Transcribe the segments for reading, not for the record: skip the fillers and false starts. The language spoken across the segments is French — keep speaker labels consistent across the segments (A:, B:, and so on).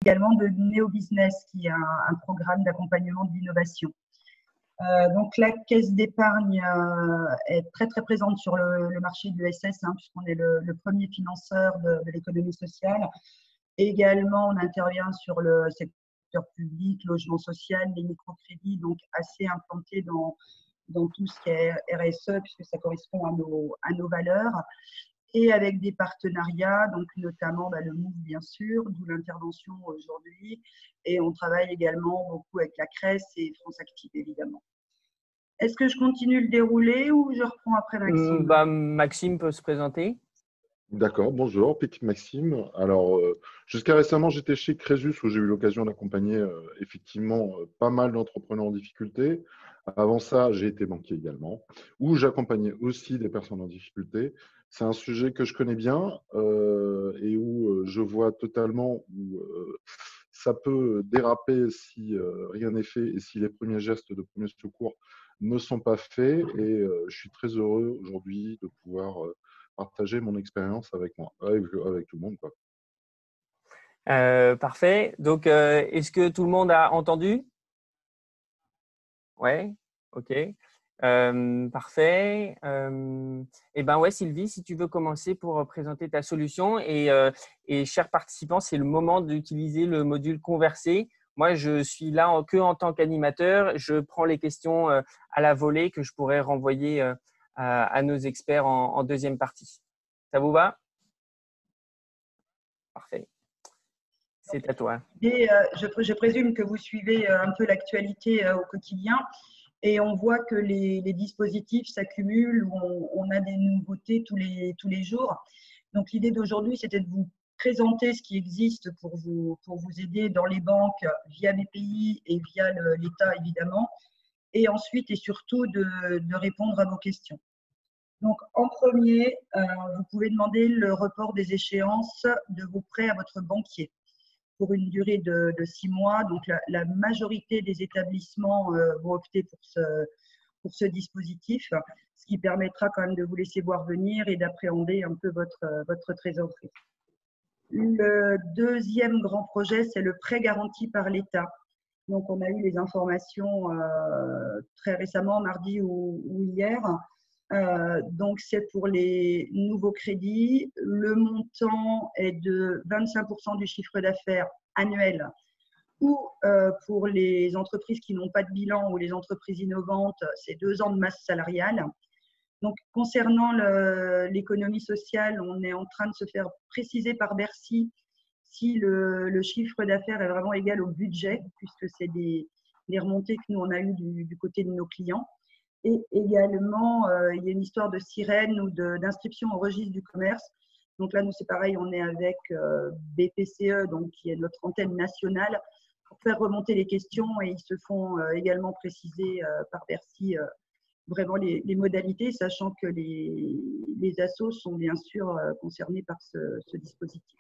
A: également de Neo Business, qui est un programme d'accompagnement de l'innovation. Donc, la caisse d'épargne est très, très présente sur le marché de l'ESS, puisqu'on est le premier financeur de l'économie sociale. Et également, on intervient sur le secteur public, logement social, les microcrédits, donc assez implanté dans tout ce qui est RSE, puisque ça correspond à nos valeurs. Et avec des partenariats, donc notamment le MOVE, bien sûr, d'où l'intervention aujourd'hui. Et on travaille également beaucoup avec la CRES et France Active, évidemment. Est-ce que je continue le déroulé ou je reprends après Maxime?
B: Maxime peut se présenter.
C: D'accord, bonjour, Pic Maxime. Alors, jusqu'à récemment, j'étais chez Crésus où j'ai eu l'occasion d'accompagner effectivement pas mal d'entrepreneurs en difficulté. Avant ça, j'ai été banquier également, où j'accompagnais aussi des personnes en difficulté. C'est un sujet que je connais bien et où je vois totalement où ça peut déraper si rien n'est fait et si les premiers gestes de premier secours ne sont pas faits. Et je suis très heureux aujourd'hui de pouvoir partager mon expérience avec moi, avec tout le monde, quoi.
B: Parfait. Donc, est-ce que tout le monde a entendu? Ouais, ok. Parfait. Eh ben ouais, Sylvie, si tu veux commencer pour présenter ta solution et chers participants, c'est le moment d'utiliser le module Converser. Moi, je suis là que en tant qu'animateur. Je prends les questions à la volée que je pourrais renvoyer à nos experts en deuxième partie. Ça vous va? Parfait. C'est à toi.
A: Et, je présume que vous suivez un peu l'actualité au quotidien et on voit que les dispositifs s'accumulent, on a des nouveautés tous les jours. Donc, l'idée d'aujourd'hui, c'était de vous présenter ce qui existe pour vous aider dans les banques via BPI et via l'État, évidemment, et ensuite et surtout de répondre à vos questions. Donc, en premier, vous pouvez demander le report des échéances de vos prêts à votre banquier pour une durée de 6 mois. Donc, la majorité des établissements vont opter pour ce dispositif, ce qui permettra quand même de vous laisser voir venir et d'appréhender un peu votre trésorerie. Le deuxième grand projet, c'est le prêt garanti par l'État. Donc, on a eu les informations très récemment, mardi ou hier. Donc, c'est pour les nouveaux crédits. Le montant est de 25% du chiffre d'affaires annuel ou pour les entreprises qui n'ont pas de bilan ou les entreprises innovantes, c'est 2 ans de masse salariale. Donc, concernant l'économie sociale, on est en train de se faire préciser par Bercy si le chiffre d'affaires est vraiment égal au budget, puisque c'est des remontées que nous, on a eues du côté de nos clients. Et également, il y a une histoire de sirène ou d'inscription au registre du commerce. Donc là, nous, c'est pareil, on est avec BPCE, donc, qui est notre antenne nationale, pour faire remonter les questions et ils se font également préciser par Bercy vraiment les modalités, sachant que les assos sont bien sûr concernés par ce dispositif.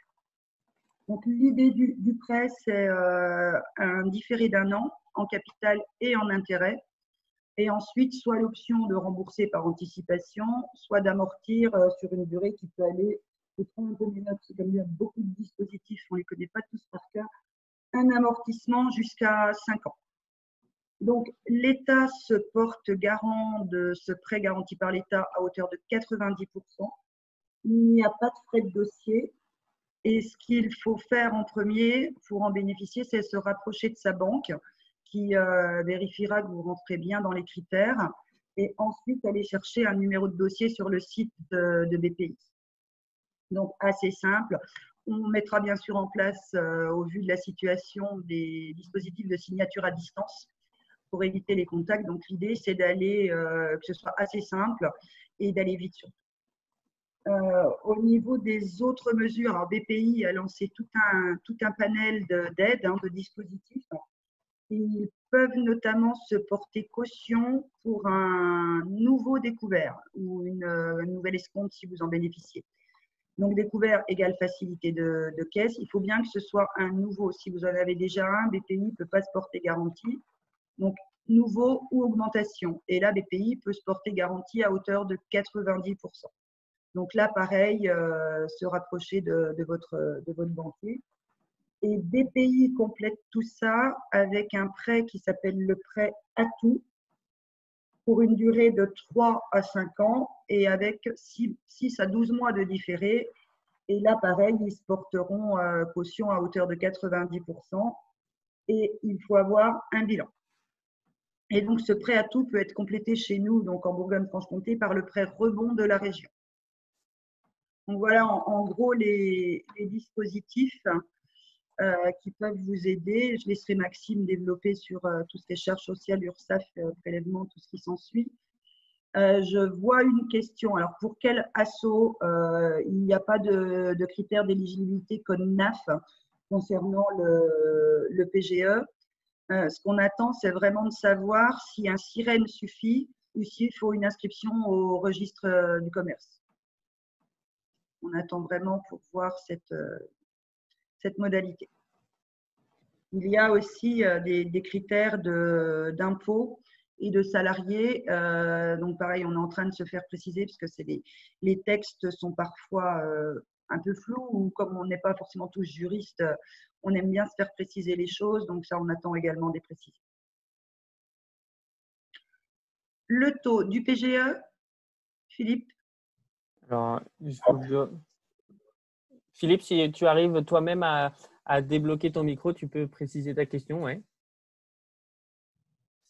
A: Donc, l'idée du prêt, c'est un différé d'1 an en capital et en intérêt. Et ensuite, soit l'option de rembourser par anticipation, soit d'amortir sur une durée qui peut aller, je prends un peu mes notes, comme il y a beaucoup de dispositifs, on ne les connaît pas tous par cœur, un amortissement jusqu'à 5 ans. Donc, l'État se porte garant de ce prêt garanti par l'État à hauteur de 90%. Il n'y a pas de frais de dossier. Et ce qu'il faut faire en premier pour en bénéficier, c'est se rapprocher de sa banque qui vérifiera que vous rentrez bien dans les critères et ensuite aller chercher un numéro de dossier sur le site de BPI. Donc, assez simple. On mettra bien sûr en place, au vu de la situation, des dispositifs de signature à distance pour éviter les contacts. Donc, l'idée, c'est d'aller, que ce soit assez simple et d'aller vite surtout. Au niveau des autres mesures, alors BPI a lancé tout un panel d'aides, de dispositifs. Ils peuvent notamment se porter caution pour un nouveau découvert ou une nouvelle escompte si vous en bénéficiez. Donc, découvert égale facilité de caisse. Il faut bien que ce soit un nouveau. Si vous en avez déjà un, BPI ne peut pas se porter garantie. Donc, nouveau ou augmentation. Et là, BPI peut se porter garantie à hauteur de 90%. Donc là, pareil, se rapprocher de votre banquier. Et BPI complète tout ça avec un prêt qui s'appelle le prêt Atout pour une durée de 3 à 5 ans et avec 6 à 12 mois de différé. Et là, pareil, ils se porteront caution à hauteur de 90% et il faut avoir un bilan. Et donc, ce prêt Atout peut être complété chez nous, donc en Bourgogne-Franche-Comté, par le prêt rebond de la région. Donc, voilà en gros les dispositifs qui peuvent vous aider. Je laisserai Maxime développer sur tout ce qui est charges sociales, URSSAF, prélèvement, tout ce qui s'ensuit. Je vois une question. Alors, pour quel asso il n'y a pas de critères d'éligibilité comme NAF concernant le PGE. Ce qu'on attend, c'est vraiment de savoir si un sirène suffit ou s'il faut une inscription au registre du commerce. On attend vraiment pour voir cette modalité. Il y a aussi des critères d'impôts et de salariés. Donc, pareil, on est en train de se faire préciser parce que les textes sont parfois un peu flous ou comme on n'est pas forcément tous juristes, on aime bien se faire préciser les choses. Donc, ça, on attend également des précisions. Le taux du PGE, Philippe?
B: Alors, Philippe, si tu arrives toi-même à débloquer ton micro, tu peux préciser ta question, ouais.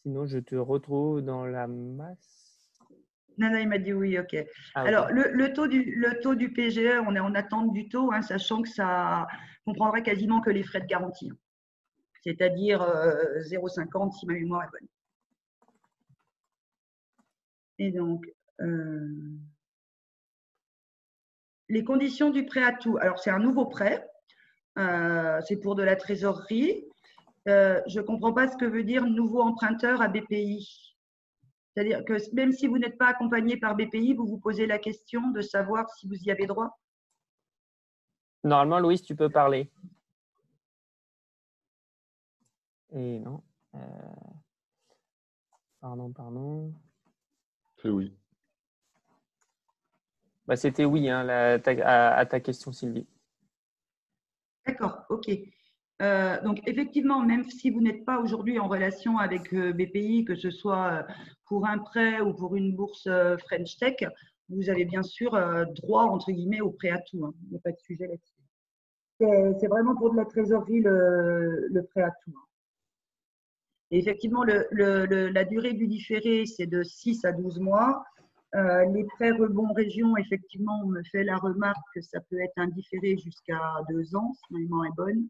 B: Sinon, je te retrouve dans la masse.
A: Non, il m'a dit oui, ok.
B: Ah, okay.
A: Alors, le taux du PGE, on est en attente du taux, hein, sachant que ça comprendrait quasiment que les frais de garantie, c'est-à-dire 0,50 si ma mémoire est bonne. Et donc, les conditions du prêt Atout. Alors, c'est un nouveau prêt, c'est pour de la trésorerie. Je ne comprends pas ce que veut dire nouveau emprunteur à BPI. C'est-à-dire que même si vous n'êtes pas accompagné par BPI, vous vous posez la question de savoir si vous y avez droit?
B: Normalement, Louise, tu peux parler. Et non. Pardon.
C: C'est oui.
B: Bah, c'était oui hein, à ta question, Sylvie.
A: D'accord, ok. Donc, effectivement, même si vous n'êtes pas aujourd'hui en relation avec BPI, que ce soit pour un prêt ou pour une bourse French Tech, vous avez bien sûr droit, entre guillemets, au prêt Atout. Hein. Il n'y a pas de sujet là-dessus. C'est vraiment pour de la trésorerie le prêt Atout. Hein. Et effectivement, la durée du différé, c'est de 6 à 12 mois. Les prêts rebond région, effectivement, on me fait la remarque que ça peut être un différé jusqu'à 2 ans, si ma mémoire est bonne.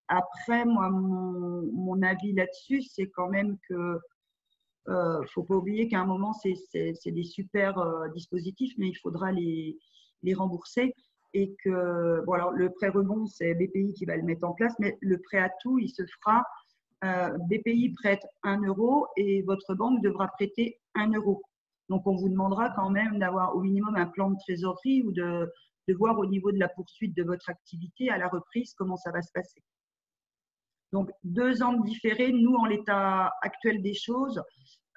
A: Après, moi, mon avis là-dessus, c'est quand même que faut pas oublier qu'à un moment, c'est des super dispositifs, mais il faudra les rembourser. Et que bon, alors, le prêt rebond, c'est BPI qui va le mettre en place, mais le prêt Atout, il se fera. BPI prête 1 euro et votre banque devra prêter 1 euro. Donc, on vous demandera quand même d'avoir au minimum un plan de trésorerie ou de voir au niveau de la poursuite de votre activité à la reprise comment ça va se passer. Donc, 2 ans de différé, nous, en l'état actuel des choses,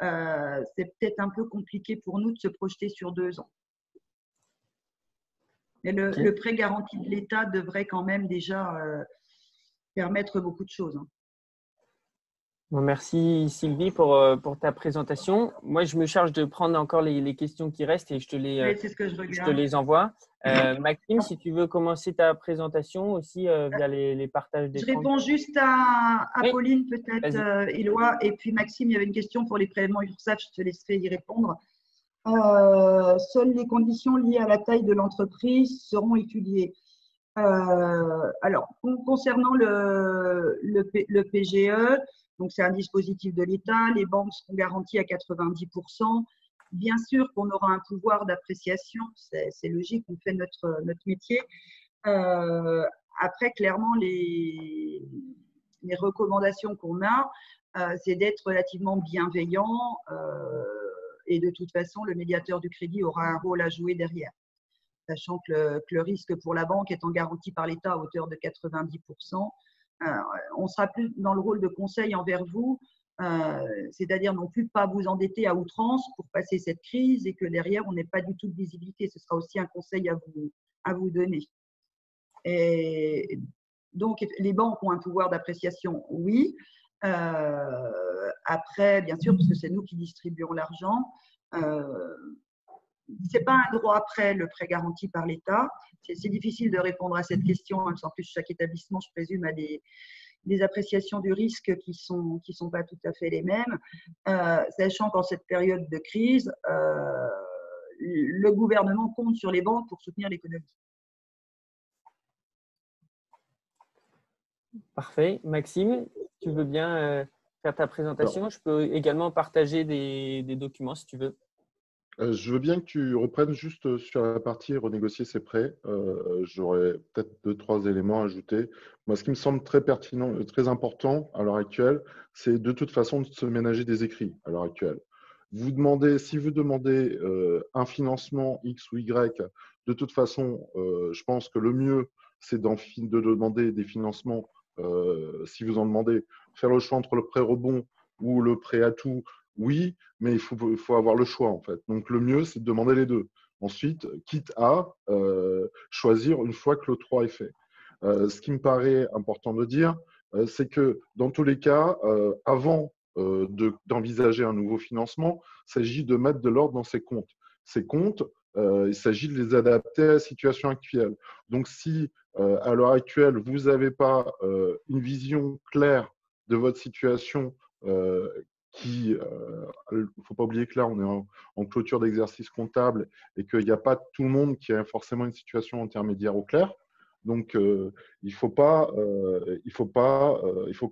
A: c'est peut-être un peu compliqué pour nous de se projeter sur 2 ans. Mais le prêt garanti de l'État devrait quand même déjà permettre beaucoup de choses. Hein.
B: Bon, merci Sylvie pour ta présentation. Moi, je me charge de prendre encore les questions qui restent et je te les envoie. Maxime, si tu veux commencer ta présentation aussi via les partages d'écran.
A: Je réponds juste à oui. Pauline, peut-être, Éloi. Et puis Maxime, il y avait une question pour les prélèvements URSSAF, je te laisserai y répondre. Seules les conditions liées à la taille de l'entreprise seront étudiées. Alors, concernant le PGE, donc c'est un dispositif de l'État, les banques seront garanties à 90%. Bien sûr qu'on aura un pouvoir d'appréciation, c'est logique, on fait notre métier. Après, clairement, les recommandations qu'on a, c'est d'être relativement bienveillant et de toute façon, le médiateur du crédit aura un rôle à jouer derrière. Sachant que le risque pour la banque étant garanti par l'État à hauteur de 90%, on sera plus dans le rôle de conseil envers vous, c'est-à-dire non plus pas vous endetter à outrance pour passer cette crise et que derrière, on n'ait pas du tout de visibilité. Ce sera aussi un conseil à vous donner. Et donc, les banques ont un pouvoir d'appréciation, oui. Après, bien sûr, parce que c'est nous qui distribuons l'argent, c'est pas un droit prêt, le prêt garanti par l'État. C'est difficile de répondre à cette question. En plus, chaque établissement, je présume, a des appréciations du risque qui sont pas tout à fait les mêmes. Sachant qu'en cette période de crise, le gouvernement compte sur les banques pour soutenir l'économie.
B: Parfait. Maxime, tu veux bien faire ta présentation?
C: Alors,
B: Je peux également partager des documents si tu veux.
C: je veux bien que tu reprennes juste sur la partie renégocier ses prêts. J'aurais peut-être 2, 3 éléments à ajouter. Moi, ce qui me semble très pertinent, très important à l'heure actuelle, c'est de toute façon de se ménager des écrits à l'heure actuelle. Si vous demandez un financement X ou Y, de toute façon, je pense que le mieux, c'est de demander des financements, si vous en demandez, faire le choix entre le prêt rebond ou le prêt à tout. Oui, mais il faut avoir le choix en fait. Donc le mieux, c'est de demander les deux. Ensuite, quitte à choisir une fois que le 3 est fait. Ce qui me paraît important de dire, c'est que dans tous les cas, avant d'envisager un nouveau financement, il s'agit de mettre de l'ordre dans ces comptes. Ces comptes, il s'agit de les adapter à la situation actuelle. Donc si à l'heure actuelle, vous n'avez pas une vision claire de votre situation, il ne faut pas oublier que là, on est en clôture d'exercice comptable et qu'il n'y a pas tout le monde qui a forcément une situation intermédiaire au clair. Donc, il faut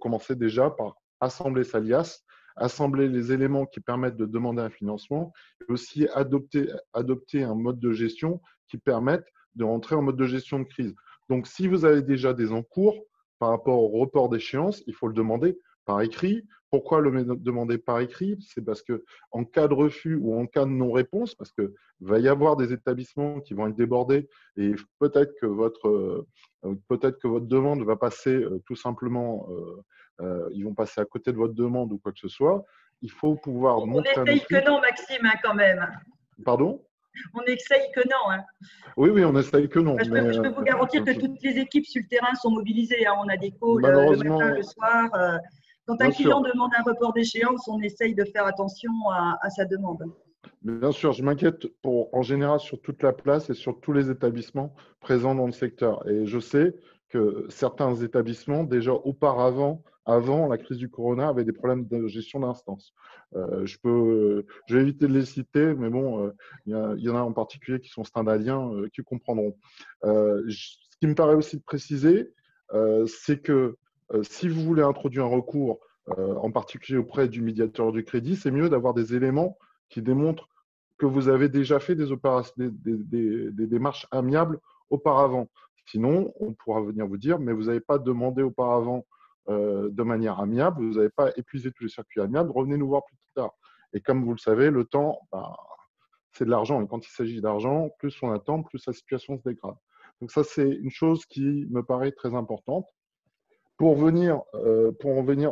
C: commencer déjà par assembler sa liasse, assembler les éléments qui permettent de demander un financement et aussi adopter un mode de gestion qui permette de rentrer en mode de gestion de crise. Donc, si vous avez déjà des encours par rapport au report d'échéance, il faut le demander par écrit. Pourquoi le demander par écrit? C'est parce que en cas de refus ou en cas de non-réponse, parce qu'il va y avoir des établissements qui vont être débordés et peut-être que votre demande va passer tout simplement, ils vont passer à côté de votre demande ou quoi que ce soit. Il faut pouvoir
A: On
C: montrer un
A: essaye
C: écrit.
A: que non, Maxime, hein, quand même.
C: Pardon?
A: On essaye que non. Hein.
C: Oui, oui, on essaye que non.
A: Je peux vous garantir que toutes les équipes sur le terrain sont mobilisées. Hein. On a des calls le matin, le soir. Quand un client demande un report d'échéance, on essaye de faire attention à sa demande.
C: Bien sûr, je m'inquiète en général sur toute la place et sur tous les établissements présents dans le secteur. Et je sais que certains établissements, déjà auparavant, avant la crise du corona, avaient des problèmes de gestion d'instance. Je vais éviter de les citer, mais bon, il y en a en particulier qui sont stendhaliens, qui comprendront. Ce qui me paraît aussi de préciser, c'est que si vous voulez introduire un recours, en particulier auprès du médiateur du crédit, c'est mieux d'avoir des éléments qui démontrent que vous avez déjà fait des démarches amiables auparavant. Sinon, on pourra venir vous dire, mais vous n'avez pas demandé auparavant de manière amiable, vous n'avez pas épuisé tous les circuits amiables, revenez nous voir plus tard. Et comme vous le savez, le temps, c'est de l'argent. Et quand il s'agit d'argent, plus on attend, plus la situation se dégrade. Donc ça, c'est une chose qui me paraît très importante. Pour en venir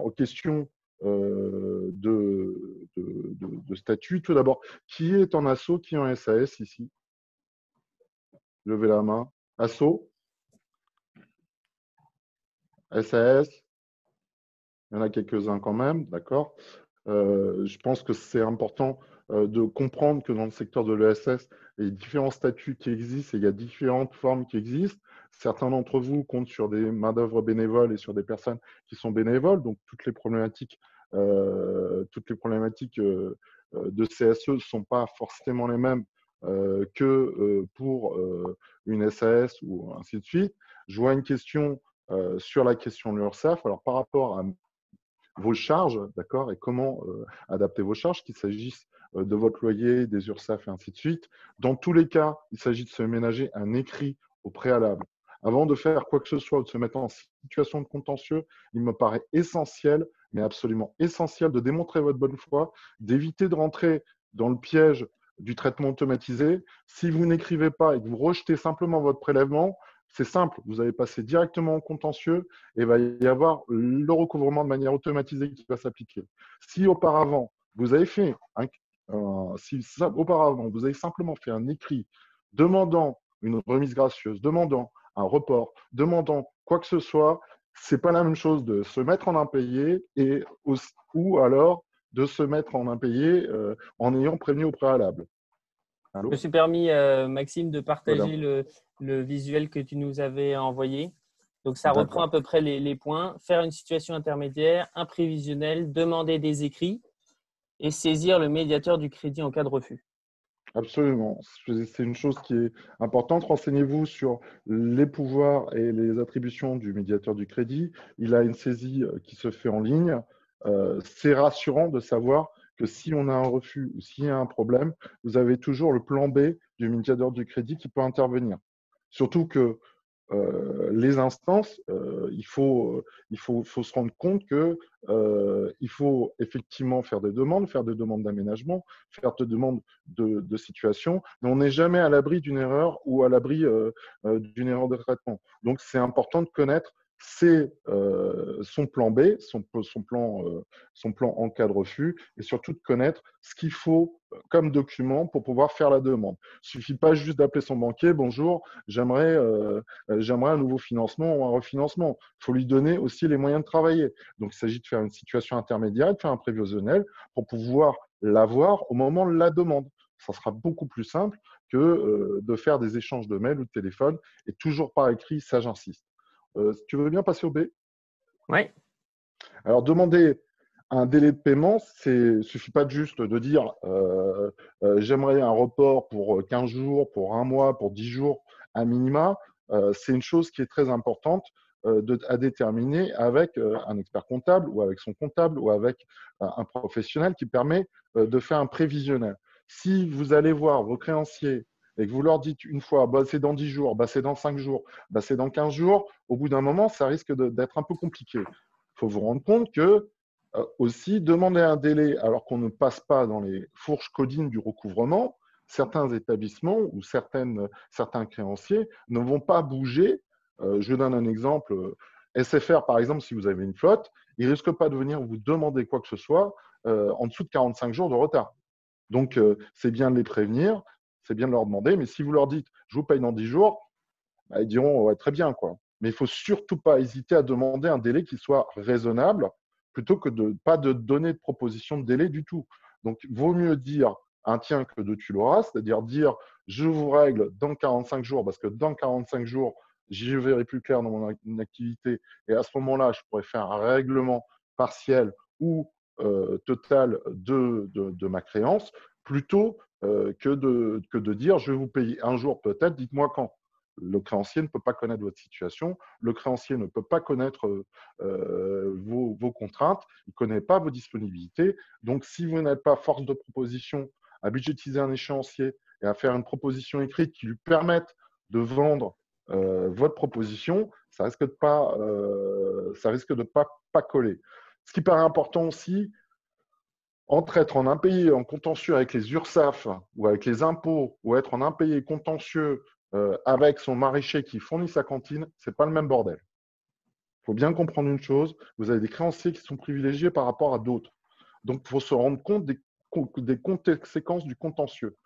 C: aux questions de statut, tout d'abord, qui est en asso, qui est en SAS ici? Levez la main. Asso? SAS? Il y en a quelques-uns quand même, d'accord. Je pense que c'est important de comprendre que dans le secteur de l'ESS, il y a différents statuts qui existent et il y a différentes formes qui existent. Certains d'entre vous comptent sur des main-d'œuvre bénévoles et sur des personnes qui sont bénévoles. Donc, toutes les problématiques de CSE ne sont pas forcément les mêmes que pour une SAS ou ainsi de suite. Je vois une question sur la question de l'URSSAF. Alors, par rapport à vos charges, d'accord, et comment adapter vos charges, qu'il s'agisse de votre loyer, des URSSAF et ainsi de suite. Dans tous les cas, il s'agit de se ménager un écrit au préalable. Avant de faire quoi que ce soit ou de se mettre en situation de contentieux, il me paraît essentiel, mais absolument essentiel, de démontrer votre bonne foi, d'éviter de rentrer dans le piège du traitement automatisé. Si vous n'écrivez pas et que vous rejetez simplement votre prélèvement, c'est simple, vous allez passer directement en contentieux et il va y avoir le recouvrement de manière automatisée qui va s'appliquer. Si auparavant, vous avez simplement fait un écrit demandant une remise gracieuse, demandant un report, demandant quoi que ce soit, ce n'est pas la même chose de se mettre en impayé ou alors de se mettre en impayé en ayant prévenu au préalable.
B: Je me suis permis, Maxime, de
C: Voilà.
B: partager le visuel que tu nous avais envoyé. Donc, ça reprend à peu près les points. Faire une situation intermédiaire, un prévisionnel, demander des écrits et saisir le médiateur du crédit en cas de refus.
C: Absolument. C'est une chose qui est importante. Renseignez-vous sur les pouvoirs et les attributions du médiateur du crédit. Il a une saisie qui se fait en ligne. C'est rassurant de savoir que si on a un refus ou s'il y a un problème, vous avez toujours le plan B du médiateur du crédit qui peut intervenir. Surtout que les instances, il faut se rendre compte que il faut effectivement faire des demandes d'aménagement, faire des demandes de situation, mais on n'est jamais à l'abri d'une erreur ou à l'abri d'une erreur de traitement. Donc, c'est important de connaître son plan B, son plan en cas de refus, et surtout de connaître ce qu'il faut comme document pour pouvoir faire la demande. Il ne suffit pas juste d'appeler son banquier, bonjour, j'aimerais un nouveau financement ou un refinancement. Il faut lui donner aussi les moyens de travailler. Donc, il s'agit de faire une situation intermédiaire, de faire un prévisionnel pour pouvoir l'avoir au moment de la demande. Ça sera beaucoup plus simple que de faire des échanges de mails ou de téléphone et toujours par écrit, ça j'insiste. Si tu veux bien passer au B.
B: Oui.
C: Alors, demander un délai de paiement, il ne suffit pas juste de dire j'aimerais un report pour 15 jours, pour un mois, pour 10 jours à minima. C'est une chose qui est très importante à déterminer avec un expert comptable ou avec son comptable ou avec un professionnel qui permet de faire un prévisionnel. Si vous allez voir vos créanciers et que vous leur dites une fois, bah, c'est dans 10 jours, bah, c'est dans 5 jours, bah, c'est dans 15 jours, au bout d'un moment, ça risque d'être un peu compliqué. Il faut vous rendre compte que aussi, demander un délai alors qu'on ne passe pas dans les fourches codines du recouvrement, certains établissements ou certains créanciers ne vont pas bouger. Je donne un exemple. SFR, par exemple, si vous avez une flotte, ils ne risquent pas de venir vous demander quoi que ce soit en dessous de 45 jours de retard. Donc, c'est bien de les prévenir, c'est bien de leur demander, mais si vous leur dites « je vous paye dans 10 jours », bah, ils diront ouais, « très bien ». Mais il ne faut surtout pas hésiter à demander un délai qui soit raisonnable plutôt que de pas de donner de proposition de délai du tout. Donc, vaut mieux dire un tien que deux tu l'auras, c'est-à-dire dire je vous règle dans 45 jours parce que dans 45 jours, j'y verrai plus clair dans mon activité et à ce moment-là, je pourrais faire un règlement partiel ou total de ma créance plutôt que de dire je vais vous payer un jour peut-être, dites-moi quand. Le créancier ne peut pas connaître votre situation, le créancier ne peut pas connaître vos contraintes, il ne connaît pas vos disponibilités. Donc, si vous n'êtes pas force de proposition à budgétiser un échéancier et à faire une proposition écrite qui lui permette de vendre votre proposition, ça risque de pas coller. Ce qui paraît important aussi, entre être en impayé en contentieux avec les URSSAF ou avec les impôts ou être en impayé contentieux avec son maraîcher qui fournit sa cantine, ce n'est pas le même bordel. Il faut bien comprendre une chose, vous avez des créanciers qui sont privilégiés par rapport à d'autres. Donc, il faut se rendre compte des conséquences du contentieux.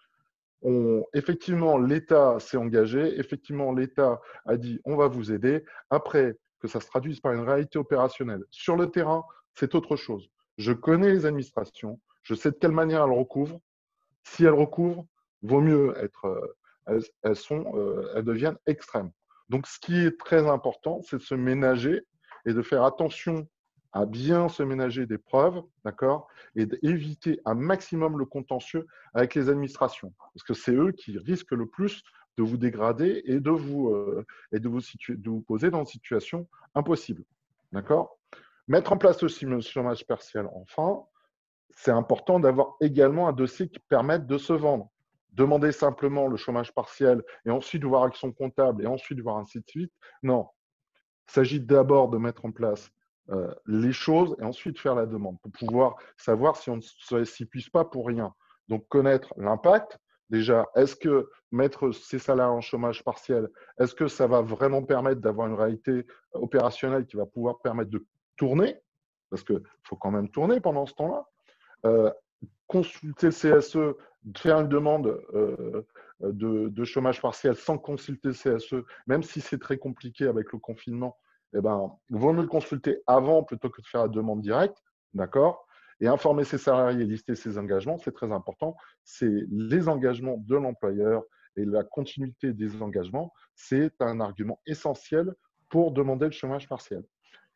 C: Effectivement, l'État s'est engagé, effectivement, l'État a dit on va vous aider. Après, que ça se traduise par une réalité opérationnelle. Sur le terrain, c'est autre chose. Je connais les administrations, je sais de quelle manière elles recouvrent. Si elles recouvrent, vaut mieux elles deviennent extrêmes. Donc, ce qui est très important, c'est de se ménager et de faire attention à bien se ménager des preuves, d'accord, et d'éviter un maximum le contentieux avec les administrations, parce que c'est eux qui risquent le plus de vous dégrader et de vous poser dans une situation impossible, d'accord. Mettre en place aussi le chômage partiel, enfin, c'est important d'avoir également un dossier qui permette de se vendre. Demander simplement le chômage partiel et ensuite voir avec son comptable et ensuite voir ainsi de suite, non. Il s'agit d'abord de mettre en place les choses et ensuite faire la demande pour pouvoir savoir si on ne s'y puise pas pour rien. Donc, connaître l'impact. Déjà, est-ce que mettre ces salariés en chômage partiel, est-ce que ça va vraiment permettre d'avoir une réalité opérationnelle qui va pouvoir permettre de tourner? Parce qu'il faut quand même tourner pendant ce temps-là. Consulter le CSE, faire une demande de chômage partiel sans consulter le CSE, même si c'est très compliqué avec le confinement, eh ben, il vaut mieux le consulter avant plutôt que de faire la demande directe, d'accord? Et informer ses salariés et lister ses engagements, c'est très important. C'est les engagements de l'employeur et la continuité des engagements, c'est un argument essentiel pour demander le chômage partiel.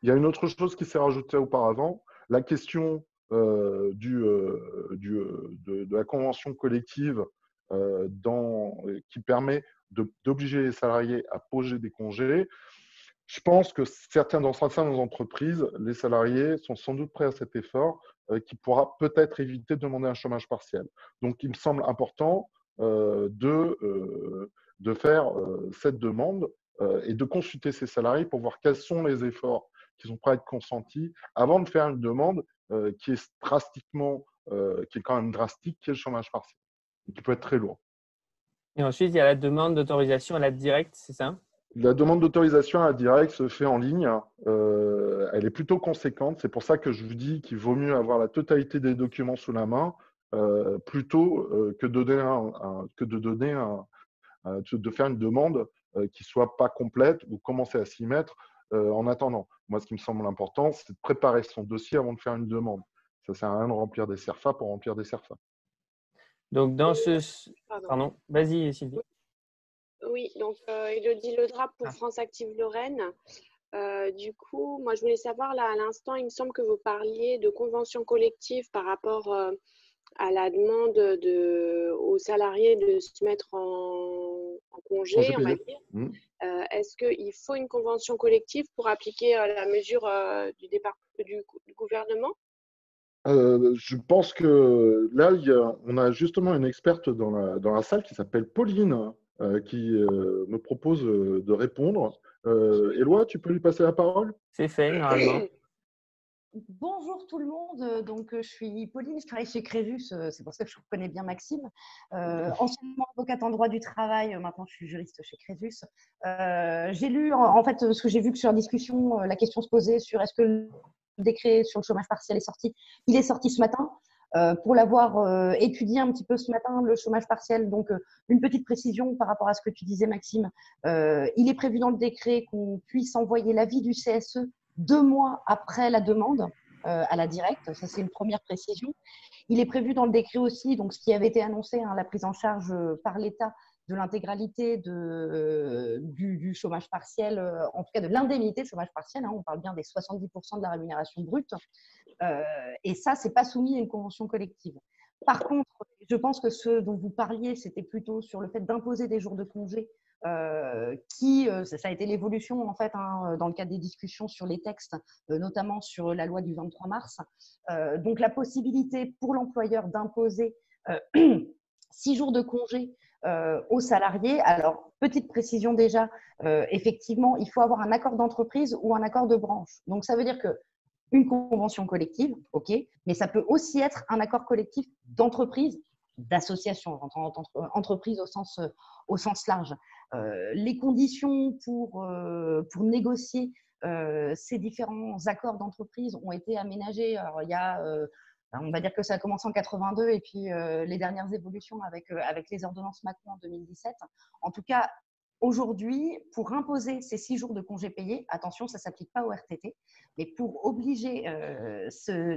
C: Il y a une autre chose qui s'est rajoutée auparavant, la question de la convention collective qui permet d'obliger les salariés à poser des congés. Je pense que dans certaines entreprises, les salariés sont sans doute prêts à cet effort qui pourra peut-être éviter de demander un chômage partiel. Donc, il me semble important de faire cette demande et de consulter ces salariés pour voir quels sont les efforts qui sont prêts à être consentis avant de faire une demande qui est quand même drastique, qui est le chômage partiel, et qui peut être très lourd.
B: Et ensuite, il y a la demande d'autorisation à la directe, c'est ça?
C: La demande d'autorisation à la directe se fait en ligne. Elle est plutôt conséquente. C'est pour ça que je vous dis qu'il vaut mieux avoir la totalité des documents sous la main plutôt que de faire une demande qui ne soit pas complète ou commencer à s'y mettre en attendant. Moi, ce qui me semble important, c'est de préparer son dossier avant de faire une demande. Ça ne sert à rien de remplir des CERFA pour remplir des CERFA.
B: Donc, Pardon, vas-y Sylvie.
D: Oui, donc Élodie Ledra pour France Active Lorraine. Du coup, moi, je voulais savoir, là, à l'instant, il me semble que vous parliez de convention collective par rapport à la demande aux salariés de se mettre en congé, on va dire. Est-ce qu'il faut une convention collective pour appliquer la mesure du gouvernement?
C: Je pense que là, on a justement une experte dans la salle qui s'appelle Pauline, qui me propose de répondre. Éloi, tu peux lui passer la parole?
B: C'est fait, normalement.
E: Bonjour tout le monde, donc je suis Pauline, je travaille chez Crésus, c'est pour ça que je connais bien Maxime. Anciennement avocate en droit du travail, maintenant je suis juriste chez Crésus. J'ai lu, en fait, ce que j'ai vu que sur la discussion, la question se posait sur est-ce que le décret sur le chômage partiel est sorti. Il est sorti ce matin. Pour l'avoir étudié un petit peu ce matin, le chômage partiel, donc une petite précision par rapport à ce que tu disais Maxime, il est prévu dans le décret qu'on puisse envoyer l'avis du CSE 2 mois après la demande à la directe. Ça, c'est une première précision. Il est prévu dans le décret aussi, donc ce qui avait été annoncé, la prise en charge par l'État de l'intégralité du chômage partiel, en tout cas de l'indemnité de chômage partiel. On parle bien des 70% de la rémunération brute. Et ça, ce n'est pas soumis à une convention collective. Par contre, je pense que ce dont vous parliez, c'était plutôt sur le fait d'imposer des jours de congé ça a été l'évolution en fait dans le cadre des discussions sur les textes, notamment sur la loi du 23 mars. Donc la possibilité pour l'employeur d'imposer 6 jours de congé aux salariés. Alors, petite précision déjà, effectivement, il faut avoir un accord d'entreprise ou un accord de branche. Donc ça veut dire que une convention collective, ok, mais ça peut aussi être un accord collectif d'entreprise, d'association, entreprise au sens large. Les conditions pour négocier ces différents accords d'entreprise ont été aménagées. Alors, il y a, on va dire que ça a commencé en 82 et puis les dernières évolutions avec les ordonnances Macron en 2017. En tout cas, aujourd'hui, pour imposer ces 6 jours de congés payés, attention, ça ne s'applique pas au RTT, mais pour obliger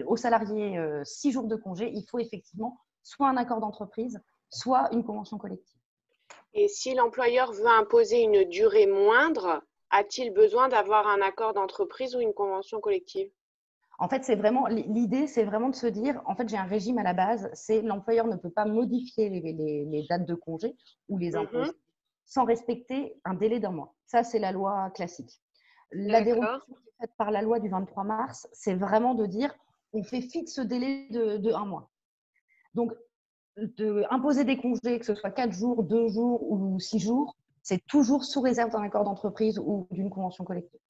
E: aux salariés 6 jours de congés, il faut effectivement soit un accord d'entreprise, soit une convention collective.
D: Et si l'employeur veut imposer une durée moindre, a-t-il besoin d'avoir un accord d'entreprise ou une convention collective?
E: En fait, l'idée, c'est vraiment de se dire, en fait, j'ai un régime à la base, c'est l'employeur ne peut pas modifier les dates de congé ou les imposer sans respecter un délai d'1 mois. Ça, c'est la loi classique. La dérogation qui est faite par la loi du 23 mars, c'est vraiment de dire, on fait fixe ce délai de 1 mois. Donc, imposer des congés, que ce soit 4 jours, 2 jours ou 6 jours, c'est toujours sous réserve d'un accord d'entreprise ou d'une convention collective.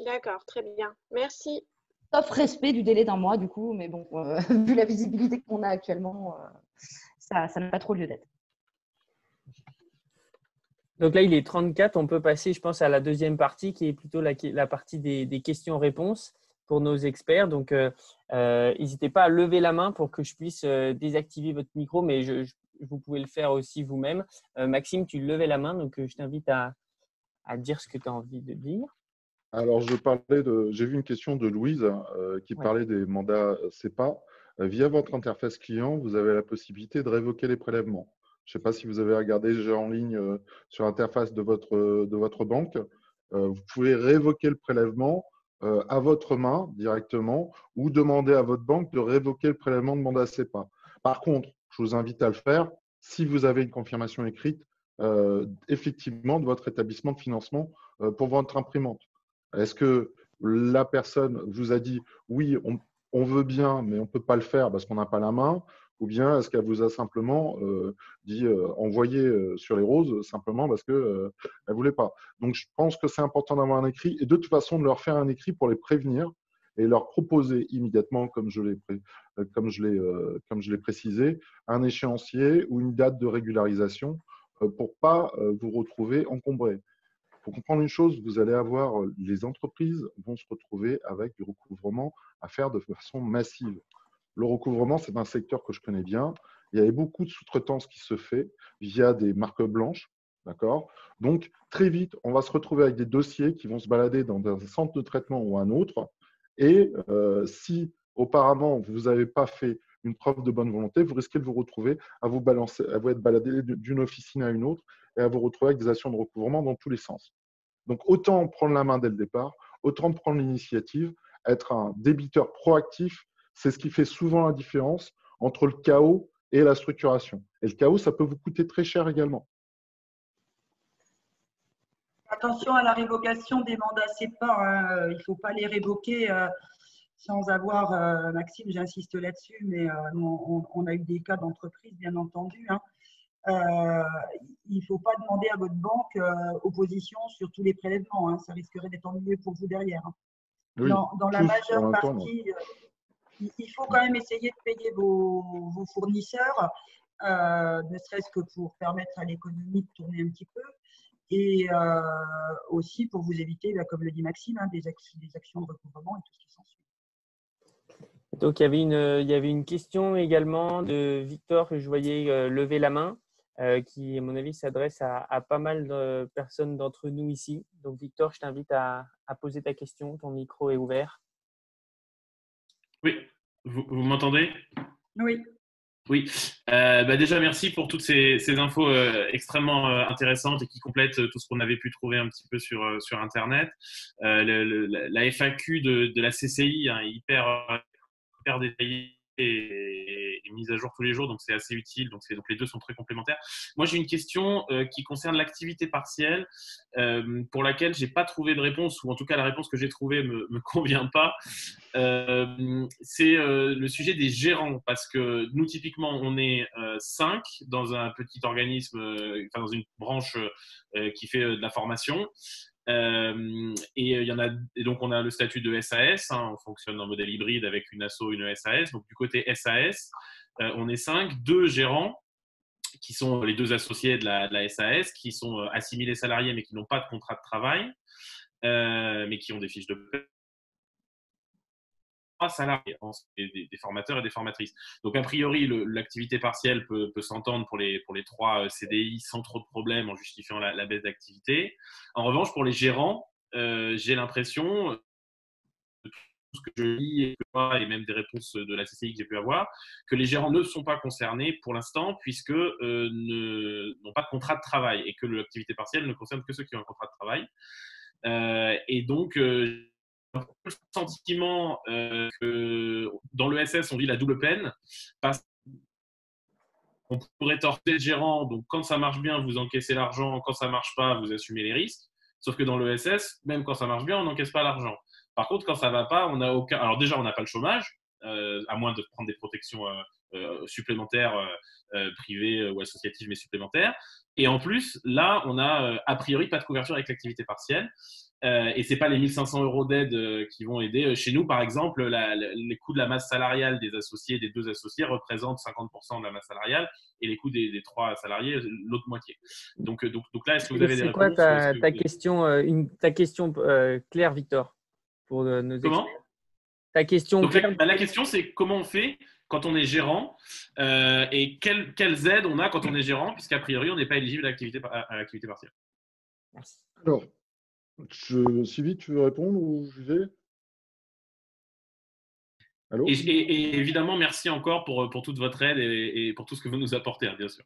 D: D'accord, très bien. Merci.
E: Sauf respect du délai d'1 mois, du coup, mais bon, vu la visibilité qu'on a actuellement, ça n'a pas trop lieu d'être.
B: Donc là, il est 34. On peut passer, je pense, à la deuxième partie qui est plutôt la partie des questions-réponses pour nos experts. Donc, n'hésitez pas à lever la main pour que je puisse désactiver votre micro, mais vous pouvez le faire aussi vous-même. Maxime, tu levais la main, donc je t'invite à dire ce que tu as envie de dire.
C: Alors, j'ai vu une question de Louise qui parlait des mandats CEPA. Via votre interface client, vous avez la possibilité de révoquer les prélèvements. Je ne sais pas si vous avez regardé déjà en ligne sur l'interface de votre banque. Vous pouvez révoquer le prélèvement à votre main directement ou demander à votre banque de révoquer le prélèvement de mandat CEPA. Par contre, je vous invite à le faire si vous avez une confirmation écrite effectivement de votre établissement de financement pour votre imprimante. Est-ce que la personne vous a dit oui, on veut bien, mais on ne peut pas le faire parce qu'on n'a pas la main? Ou bien est-ce qu'elle vous a simplement dit envoyer sur les roses simplement parce qu'elle ne voulait pas? Donc, je pense que c'est important d'avoir un écrit et de toute façon de leur faire un écrit pour les prévenir et leur proposer immédiatement, comme je l'ai précisé, un échéancier ou une date de régularisation pour ne pas vous retrouver encombré. Il faut comprendre une chose, vous allez avoir, les entreprises vont se retrouver avec du recouvrement à faire de façon massive. Le recouvrement, c'est un secteur que je connais bien. Il y avait beaucoup de sous-traitance qui se fait via des marques blanches. D'accord? Donc, très vite, on va se retrouver avec des dossiers qui vont se balader dans un centre de traitement ou un autre. Et si auparavant, vous n'avez pas fait une preuve de bonne volonté, vous risquez de vous retrouver à vous être baladé d'une officine à une autre et à vous retrouver avec des actions de recouvrement dans tous les sens. Donc, autant prendre la main dès le départ, autant prendre l'initiative, être un débiteur proactif, c'est ce qui fait souvent la différence entre le chaos et la structuration. Et le chaos, ça peut vous coûter très cher également.
A: Attention à la révocation des mandats CEPA, hein. Il ne faut pas les révoquer sans avoir, Maxime, j'insiste là-dessus, mais on a eu des cas d'entreprise, bien entendu. Hein. Il ne faut pas demander à votre banque opposition sur tous les prélèvements. Hein. Ça risquerait d'être ennuyeux pour vous derrière. Hein.
C: Oui,
A: dans la majeure partie, il faut quand même essayer de payer vos fournisseurs, ne serait-ce que pour permettre à l'économie de tourner un petit peu. Et aussi pour vous éviter, comme le dit Maxime, hein, des actions de recouvrement et tout ce qui s'ensuit.
B: Donc, il y avait une question également de Victor que je voyais lever la main, qui, à mon avis, s'adresse à pas mal de personnes d'entre nous ici. Donc, Victor, je t'invite à poser ta question. Ton micro est ouvert.
F: Oui, vous m'entendez?
A: Oui.
F: Oui, déjà merci pour toutes ces infos extrêmement intéressantes et qui complètent tout ce qu'on avait pu trouver un petit peu sur Internet. La FAQ de la CCI hein, est hyper détaillée et mise à jour tous les jours, donc c'est assez utile. Donc les deux sont très complémentaires. Moi, j'ai une question qui concerne l'activité partielle, pour laquelle j'ai pas trouvé de réponse, ou en tout cas la réponse que j'ai trouvée me convient pas. C'est le sujet des gérants, parce que nous typiquement on est 5 dans un petit organisme, dans une branche qui fait de la formation. Et donc on a le statut de SAS, hein, on fonctionne en modèle hybride avec une asso, une SAS. Donc du côté SAS, on est 5, 2 gérants qui sont les 2 associés de la SAS, qui sont assimilés salariés mais qui n'ont pas de contrat de travail, mais qui ont des fiches de paie. Salariés, des formateurs et des formatrices. Donc, a priori, l'activité partielle peut s'entendre pour les 3 CDI sans trop de problèmes en justifiant la baisse d'activité. En revanche, pour les gérants, j'ai l'impression, tout ce que je lis et même des réponses de la CCI que j'ai pu avoir, que les gérants ne sont pas concernés pour l'instant puisque n'ont pas de contrat de travail et que l'activité partielle ne concerne que ceux qui ont un contrat de travail. Et donc, le sentiment que dans l'ESS, on vit la double peine parce qu'on pourrait torter le gérant. Donc, quand ça marche bien, vous encaissez l'argent. Quand ça marche pas, vous assumez les risques. Sauf que dans l'ESS, même quand ça marche bien, on n'encaisse pas l'argent. Par contre, quand ça va pas, on n'a aucun. Alors déjà, on n'a pas le chômage, à moins de prendre des protections supplémentaires, privées ou associatives, mais supplémentaires. Et en plus, là, on a a priori pas de couverture avec l'activité partielle. Et ce n'est pas les 1 500 € d'aide qui vont aider. Chez nous, par exemple, les coûts de la masse salariale des 2 associés représentent 50% de la masse salariale et les coûts des 3 salariés, l'autre moitié. Donc là, est-ce que vous avez des réponses?
B: C'est quoi ta question claire, Victor, pour nos experts? Ta question
F: donc
B: claire.
F: la question, c'est comment on fait quand on est gérant et quelles aides on a quand on est gérant, puisqu'a priori, on n'est pas éligible à l'activité partielle.
B: Merci.
C: Alors, Sylvie, tu veux répondre ou je vais? Allô?
F: Et évidemment, merci encore pour toute votre aide et pour tout ce que vous nous apportez, hein, bien sûr.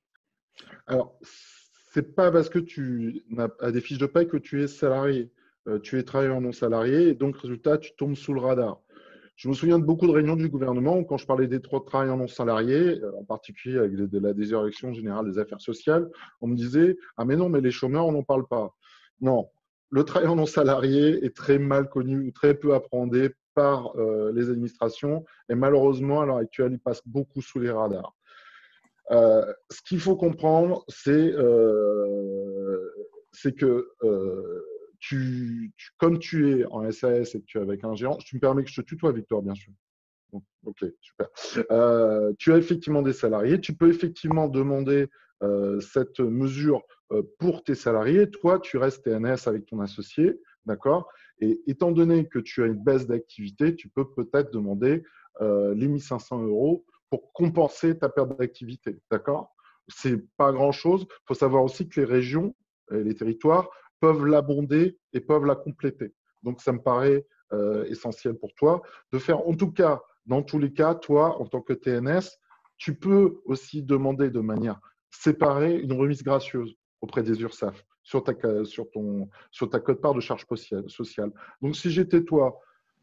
C: Alors, c'est pas parce que tu as des fiches de paie que tu es salarié. Tu es travailleur non salarié et donc, résultat, tu tombes sous le radar. Je me souviens de beaucoup de réunions du gouvernement où, quand je parlais des droits de travailleurs non salariés, en particulier avec la Direction générale des affaires sociales, on me disait « Ah mais non, mais les chômeurs, on n'en parle pas ». Non, le travailleur non salarié est très mal connu, très peu appréhendé par les administrations et malheureusement, à l'heure actuelle, il passe beaucoup sous les radars. Ce qu'il faut comprendre, c'est que comme tu es en SAS et que tu es avec un gérant, tu me permets que je te tutoie, Victor, bien sûr. Bon, ok, super. Tu as effectivement des salariés. Tu peux effectivement demander cette mesure pour tes salariés. Toi, tu restes TNS avec ton associé, d'accord? Et étant donné que tu as une baisse d'activité, tu peux peut-être demander les 1 500 € pour compenser ta perte d'activité, d'accord? C'est pas grand-chose. Il faut savoir aussi que les régions et les territoires peuvent l'abonder et peuvent la compléter. Donc, ça me paraît essentiel pour toi de faire, en tout cas, dans tous les cas, toi, en tant que TNS, tu peux aussi demander de manière séparée une remise gracieuse auprès des URSSAF sur ta quote-part de charges sociales. Donc, si j'étais toi,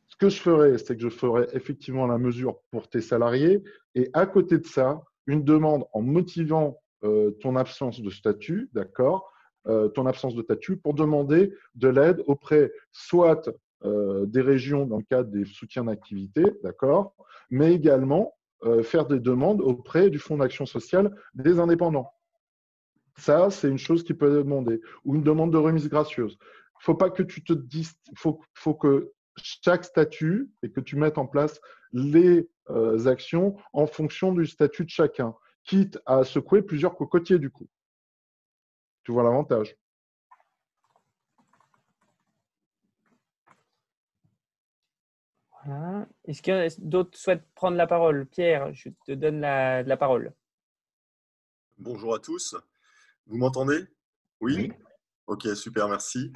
C: ce que je ferais, c'est que je ferais effectivement la mesure pour tes salariés et à côté de ça, une demande en motivant ton absence de statut, d'accord, ton absence de statut pour demander de l'aide auprès soit des régions dans le cadre des soutiens d'activité, d'accord, mais également faire des demandes auprès du Fonds d'action sociale des indépendants. Ça, c'est une chose qui peut être demandée. Ou une demande de remise gracieuse. Il ne faut pas que tu te dises, faut que chaque statut et que tu mettes en place les actions en fonction du statut de chacun, quitte à secouer plusieurs cocotiers du coup. Tu vois l'avantage.
B: Voilà. Est-ce que d'autres souhaitent prendre la parole? Pierre, je te donne la parole.
G: Bonjour à tous. Vous m'entendez? Oui. Ok, super, merci.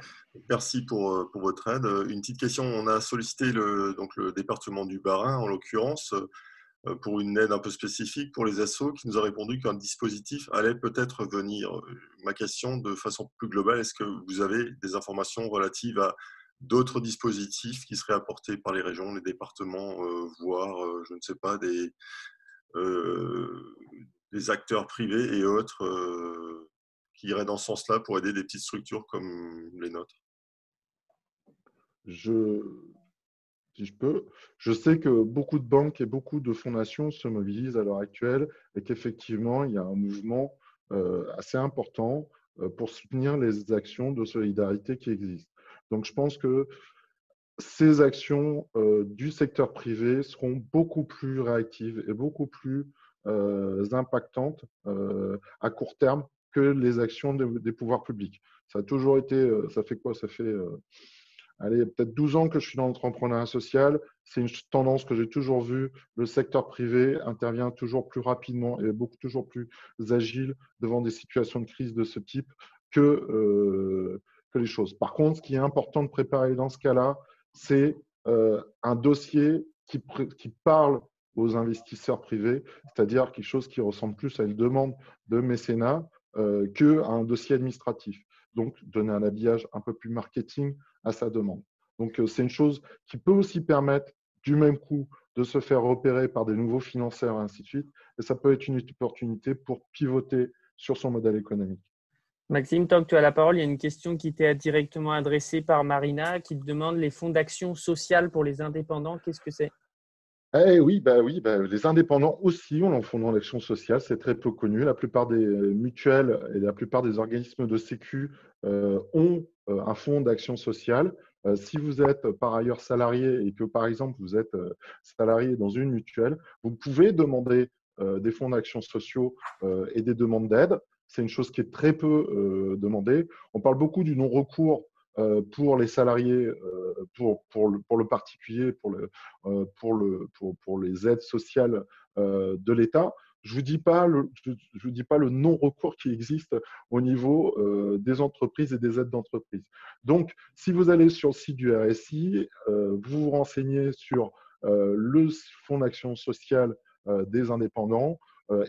G: Merci pour votre aide. Une petite question, on a sollicité le département du Bas-Rhin, en l'occurrence, pour une aide un peu spécifique pour les assos, qui nous a répondu qu'un dispositif allait peut-être venir. Ma question, de façon plus globale, est-ce que vous avez des informations relatives à d'autres dispositifs qui seraient apportés par les régions, les départements, voire, je ne sais pas, des acteurs privés et autres qui iraient dans ce sens-là pour aider des petites structures comme les nôtres?
C: Si je peux, je sais que beaucoup de banques et beaucoup de fondations se mobilisent à l'heure actuelle et qu'effectivement, il y a un mouvement assez important pour soutenir les actions de solidarité qui existent. Donc, je pense que ces actions du secteur privé seront beaucoup plus réactives et beaucoup plus impactantes à court terme que les actions des pouvoirs publics. Ça a toujours été, ça fait quoi? Ça fait allez, peut-être 12 ans que je suis dans l'entrepreneuriat social. C'est une tendance que j'ai toujours vue. Le secteur privé intervient toujours plus rapidement et toujours plus agile devant des situations de crise de ce type que les choses. Par contre, ce qui est important de préparer dans ce cas-là, c'est un dossier qui parle aux investisseurs privés, c'est-à-dire quelque chose qui ressemble plus à une demande de mécénat qu'à un dossier administratif. Donc, donner un habillage un peu plus marketing à sa demande. Donc, c'est une chose qui peut aussi permettre, du même coup, de se faire repérer par des nouveaux financeurs et ainsi de suite. Et ça peut être une opportunité pour pivoter sur son modèle économique.
B: Maxime, tant que tu as la parole, il y a une question qui t'est directement adressée par Marina qui te demande les fonds d'action sociale pour les indépendants. Qu'est-ce que c'est?
C: Oui, les indépendants aussi ont un fonds d'action sociale, c'est très peu connu. La plupart des mutuelles et la plupart des organismes de sécu ont un fonds d'action sociale. Si vous êtes par ailleurs salarié et que par exemple vous êtes salarié dans une mutuelle, vous pouvez demander des fonds d'action sociaux et des demandes d'aide. C'est une chose qui est très peu demandée. On parle beaucoup du non-recours pour les salariés, pour le particulier, pour les aides sociales de l'État. Je ne vous dis pas le non-recours qui existe au niveau des entreprises et des aides d'entreprise. Donc, si vous allez sur le site du RSI, vous vous renseignez sur le Fonds d'action sociale des indépendants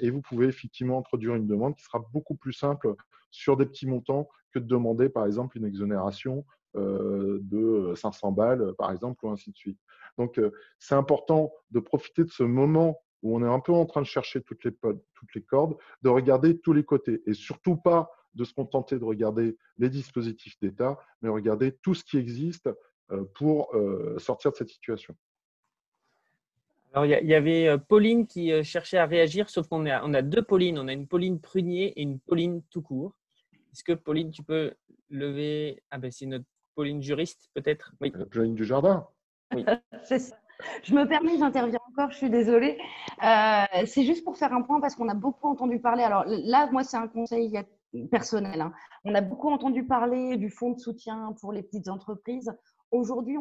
C: et vous pouvez effectivement introduire une demande qui sera beaucoup plus simple sur des petits montants que de demander, par exemple, une exonération de 500 balles, par exemple, ou ainsi de suite. Donc, c'est important de profiter de ce moment où on est un peu en train de chercher toutes les cordes, de regarder tous les côtés et surtout pas de se contenter de regarder les dispositifs d'État, mais regarder tout ce qui existe pour sortir de cette situation.
B: Alors, il y avait Pauline qui cherchait à réagir, sauf qu'on a deux Paulines. On a une Pauline Prunier et une Pauline tout court. Est-ce que Pauline, tu peux lever… Ah ben, c'est notre Pauline juriste, peut-être. Oui.
C: Pauline Dujardin.
B: Oui.
E: C'est ça. Je me permets d'intervenir encore, je suis désolée. C'est juste pour faire un point parce qu'on a beaucoup entendu parler. Alors là, moi, c'est un conseil personnel. Hein. On a beaucoup entendu parler du fonds de soutien pour les petites entreprises. Aujourd'hui,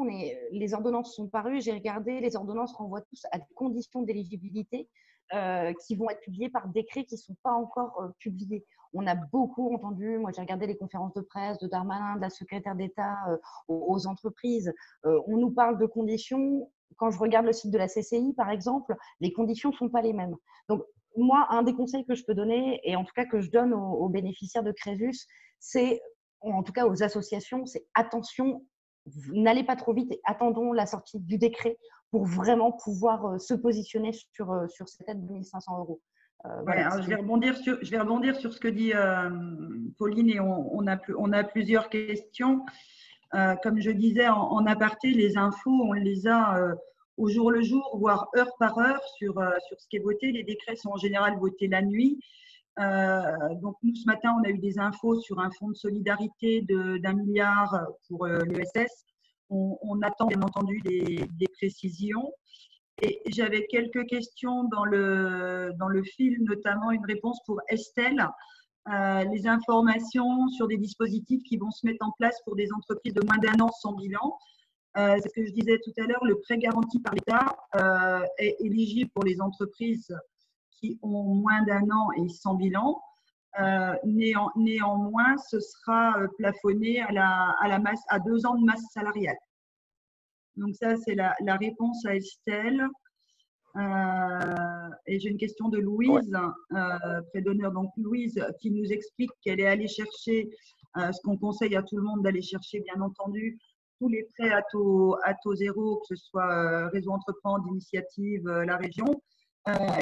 E: les ordonnances sont parues. J'ai regardé, les ordonnances renvoient tous à des conditions d'éligibilité qui vont être publiées par décret qui ne sont pas encore publiées. On a beaucoup entendu, moi j'ai regardé les conférences de presse de Darmanin, de la secrétaire d'État aux entreprises. On nous parle de conditions. Quand je regarde le site de la CCI, par exemple, les conditions ne sont pas les mêmes. Donc, moi, un des conseils que je peux donner, et en tout cas que je donne aux bénéficiaires de Crésus, c'est, en tout cas aux associations, c'est attention, n'allez pas trop vite et attendons la sortie du décret pour vraiment pouvoir se positionner sur cette aide de 1 500 €.
A: Voilà, alors je vais rebondir sur ce que dit Pauline et on a plusieurs questions. Comme je disais en aparté, les infos, on les a au jour le jour, voire heure par heure sur ce qui est voté. Les décrets sont en général votés la nuit. Donc nous, ce matin, on a eu des infos sur un fonds de solidarité d'1 milliard pour l'ESS. On attend bien entendu des précisions. Et j'avais quelques questions dans le fil, notamment une réponse pour Estelle. Les informations sur des dispositifs qui vont se mettre en place pour des entreprises de moins d'1 an sans bilan. C'est ce que je disais tout à l'heure, le prêt garanti par l'État est éligible pour les entreprises qui ont moins d'1 an et sans bilan. Néanmoins, ce sera plafonné à 2 ans de masse salariale. Donc ça, c'est la réponse à Estelle. Et j'ai une question de Louise, prêt d'honneur. Donc Louise qui nous explique qu'elle est allée chercher ce qu'on conseille à tout le monde d'aller chercher, bien entendu, tous les prêts à taux zéro, que ce soit Réseau Entreprendre, d'Initiative, la région.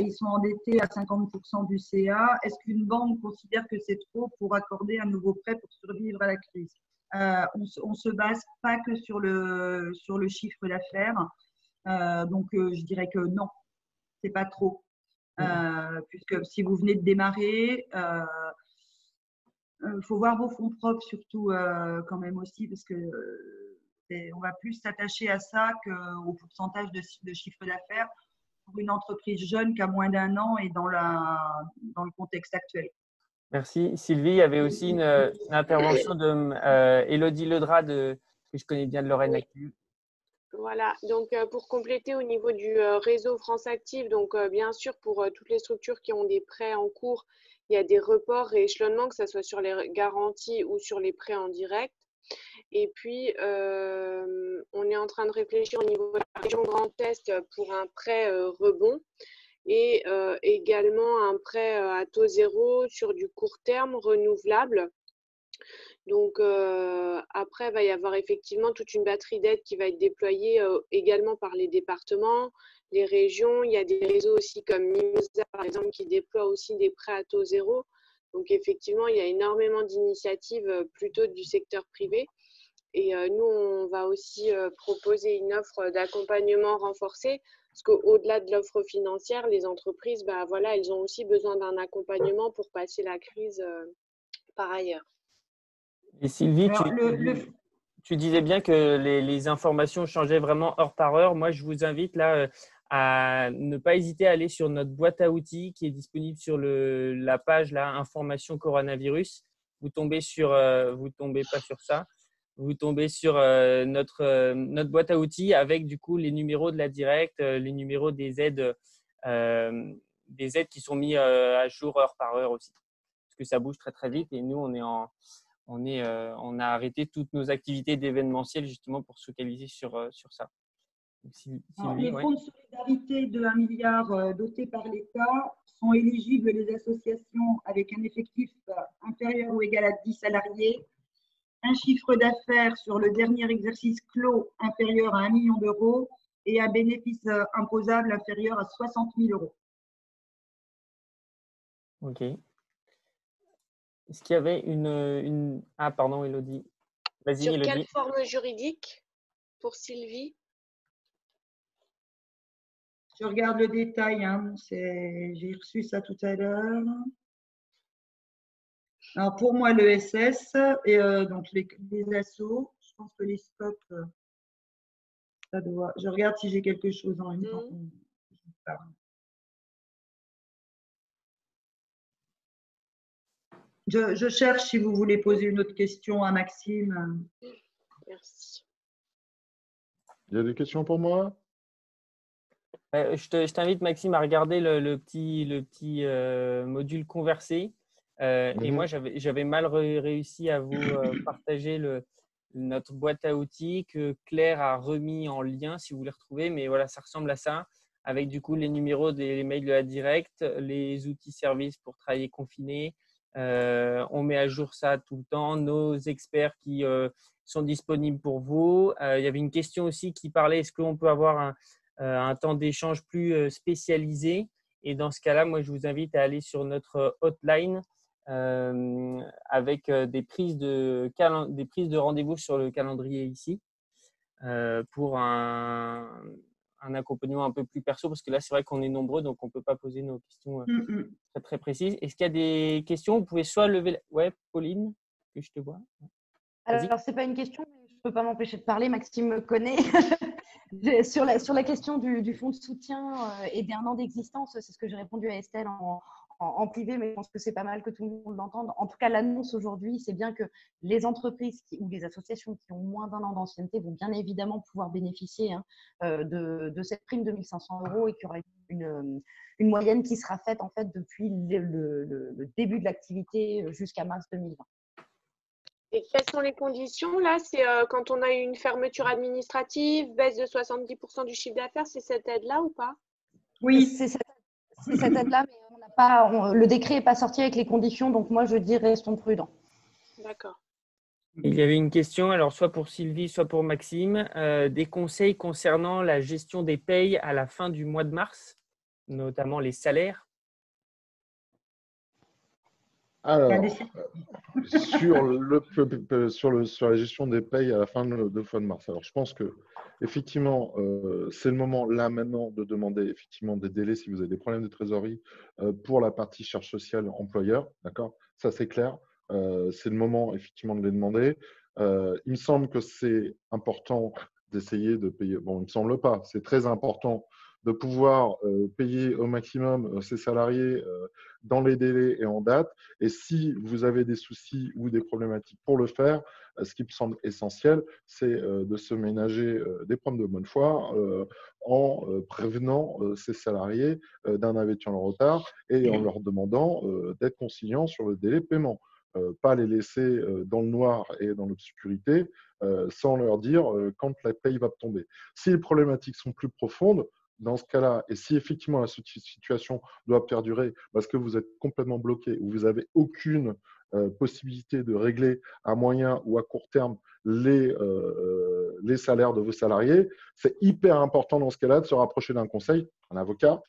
A: Ils sont endettés à 50% du CA. Est-ce qu'une banque considère que c'est trop pour accorder un nouveau prêt pour survivre à la crise? On se base pas que sur le chiffre d'affaires. Donc, je dirais que non, c'est pas trop. Puisque si vous venez de démarrer, faut voir vos fonds propres surtout quand même aussi, parce que on va plus s'attacher à ça qu'au pourcentage de chiffre d'affaires pour une entreprise jeune qui a moins d'1 an et dans le contexte actuel.
B: Merci. Sylvie, il y avait aussi une intervention de Élodie Ledra, que je connais bien de Lorraine Active.
D: Voilà, donc pour compléter au niveau du réseau France Active, donc bien sûr pour toutes les structures qui ont des prêts en cours, il y a des reports et échelonnements, que ce soit sur les garanties ou sur les prêts en direct. Et puis, on est en train de réfléchir au niveau de la région Grand Est pour un prêt rebond et également un prêt à taux zéro sur du court terme renouvelable. Donc, après, il va y avoir effectivement toute une batterie d'aides qui va être déployée également par les départements, les régions. Il y a des réseaux aussi comme Mimosa, par exemple, qui déploient aussi des prêts à taux zéro. Donc, effectivement, il y a énormément d'initiatives plutôt du secteur privé. Et nous, on va aussi proposer une offre d'accompagnement renforcée, parce qu'au-delà de l'offre financière, les entreprises, voilà, elles ont aussi besoin d'un accompagnement pour passer la crise par ailleurs.
B: Et Sylvie, tu disais bien que les informations changeaient vraiment heure par heure. Moi, je vous invite là à ne pas hésiter à aller sur notre boîte à outils qui est disponible sur la page là, Information Coronavirus. Vous tombez pas sur ça. vous tombez sur notre boîte à outils avec du coup les numéros de la directe, les numéros des aides qui sont mis à jour heure par heure aussi. Parce que ça bouge très très vite et nous on a arrêté toutes nos activités d'événementiel justement pour se focaliser sur ça. Donc,
A: Les fonds de solidarité de 1 milliard dotés par l'État sont éligibles les associations avec un effectif inférieur ou égal à 10 salariés, un chiffre d'affaires sur le dernier exercice clos inférieur à 1 million d'euros et un bénéfice imposable inférieur à 60 000 euros.
B: Ok. Est-ce qu'il y avait une… Ah, pardon, Élodie. Vas-y,
D: Sur
B: Élodie.
D: quelle forme juridique pour Sylvie?
A: Je regarde le détail, hein. J'ai reçu ça tout à l'heure. Alors pour moi, le SS et donc les assos, je pense que les scopes, ça doit. Je regarde si j'ai quelque chose en même temps. Je cherche si vous voulez poser une autre question à Maxime.
D: Merci.
C: Il y a des questions pour moi?
B: Je t'invite, Maxime, à regarder le petit module conversé. Et moi, j'avais mal réussi à vous partager notre boîte à outils que Claire a remis en lien si vous voulez retrouver. Mais voilà, ça ressemble à ça, avec du coup les numéros des mails de la directe, les outils services pour travailler confiné. On met à jour ça tout le temps, nos experts qui sont disponibles pour vous. Il y avait une question aussi qui parlait, est-ce qu'on peut avoir un temps d'échange plus spécialisé? Et dans ce cas-là, moi, je vous invite à aller sur notre hotline avec des prises de rendez-vous sur le calendrier ici pour un accompagnement un peu plus perso, parce que là, c'est vrai qu'on est nombreux, donc on ne peut pas poser nos questions très, très précises. Est-ce qu'il y a des questions? Vous pouvez soit lever… Ouais, Pauline, que je te vois.
E: Alors, ce n'est pas une question, mais je ne peux pas m'empêcher de parler. Maxime me connaît. Sur la question du fonds de soutien et d'un an d'existence, c'est ce que j'ai répondu à Estelle en privé, mais je pense que c'est pas mal que tout le monde l'entende. En tout cas, l'annonce aujourd'hui, c'est bien que les entreprises ou les associations qui ont moins d'1 an d'ancienneté vont bien évidemment pouvoir bénéficier de cette prime de 1 500 € et qu'il y aura une moyenne qui sera faite en fait depuis le début de l'activité jusqu'à mars 2020.
D: Et quelles sont les conditions là? C'est quand on a une fermeture administrative, baisse de 70% du chiffre d'affaires, c'est cette aide-là ou pas?
A: Oui,
E: c'est cette aide-là, mais on n'a pas, le décret n'est pas sorti avec les conditions, donc moi je dis restons prudents.
D: D'accord.
B: Il y avait une question, alors soit pour Sylvie, soit pour Maxime, des conseils concernant la gestion des payes à la fin du mois de mars, notamment les salaires.
C: Alors, sur la gestion des payes à la fin de fin de mars. Alors, je pense que effectivement, c'est le moment là maintenant de demander effectivement des délais si vous avez des problèmes de trésorerie pour la partie charge sociale employeur. D'accord? Ça, c'est clair. C'est le moment effectivement de les demander. Il me semble que c'est important d'essayer de payer. Bon, il me semble pas. C'est très important de pouvoir payer au maximum ses salariés dans les délais et en date. Et si vous avez des soucis ou des problématiques pour le faire, ce qui me semble essentiel, c'est de se ménager des problèmes de bonne foi en prévenant ses salariés d'un avertissement en retard et en leur demandant d'être conciliants sur le délai de paiement. Pas les laisser dans le noir et dans l'obscurité sans leur dire quand la paye va tomber. Si les problématiques sont plus profondes, dans ce cas-là, et si effectivement la situation doit perdurer parce que vous êtes complètement bloqué ou vous n'avez aucune possibilité de régler à moyen ou à court terme les salaires de vos salariés, c'est hyper important dans ce cas-là de se rapprocher d'un conseil, un avocat,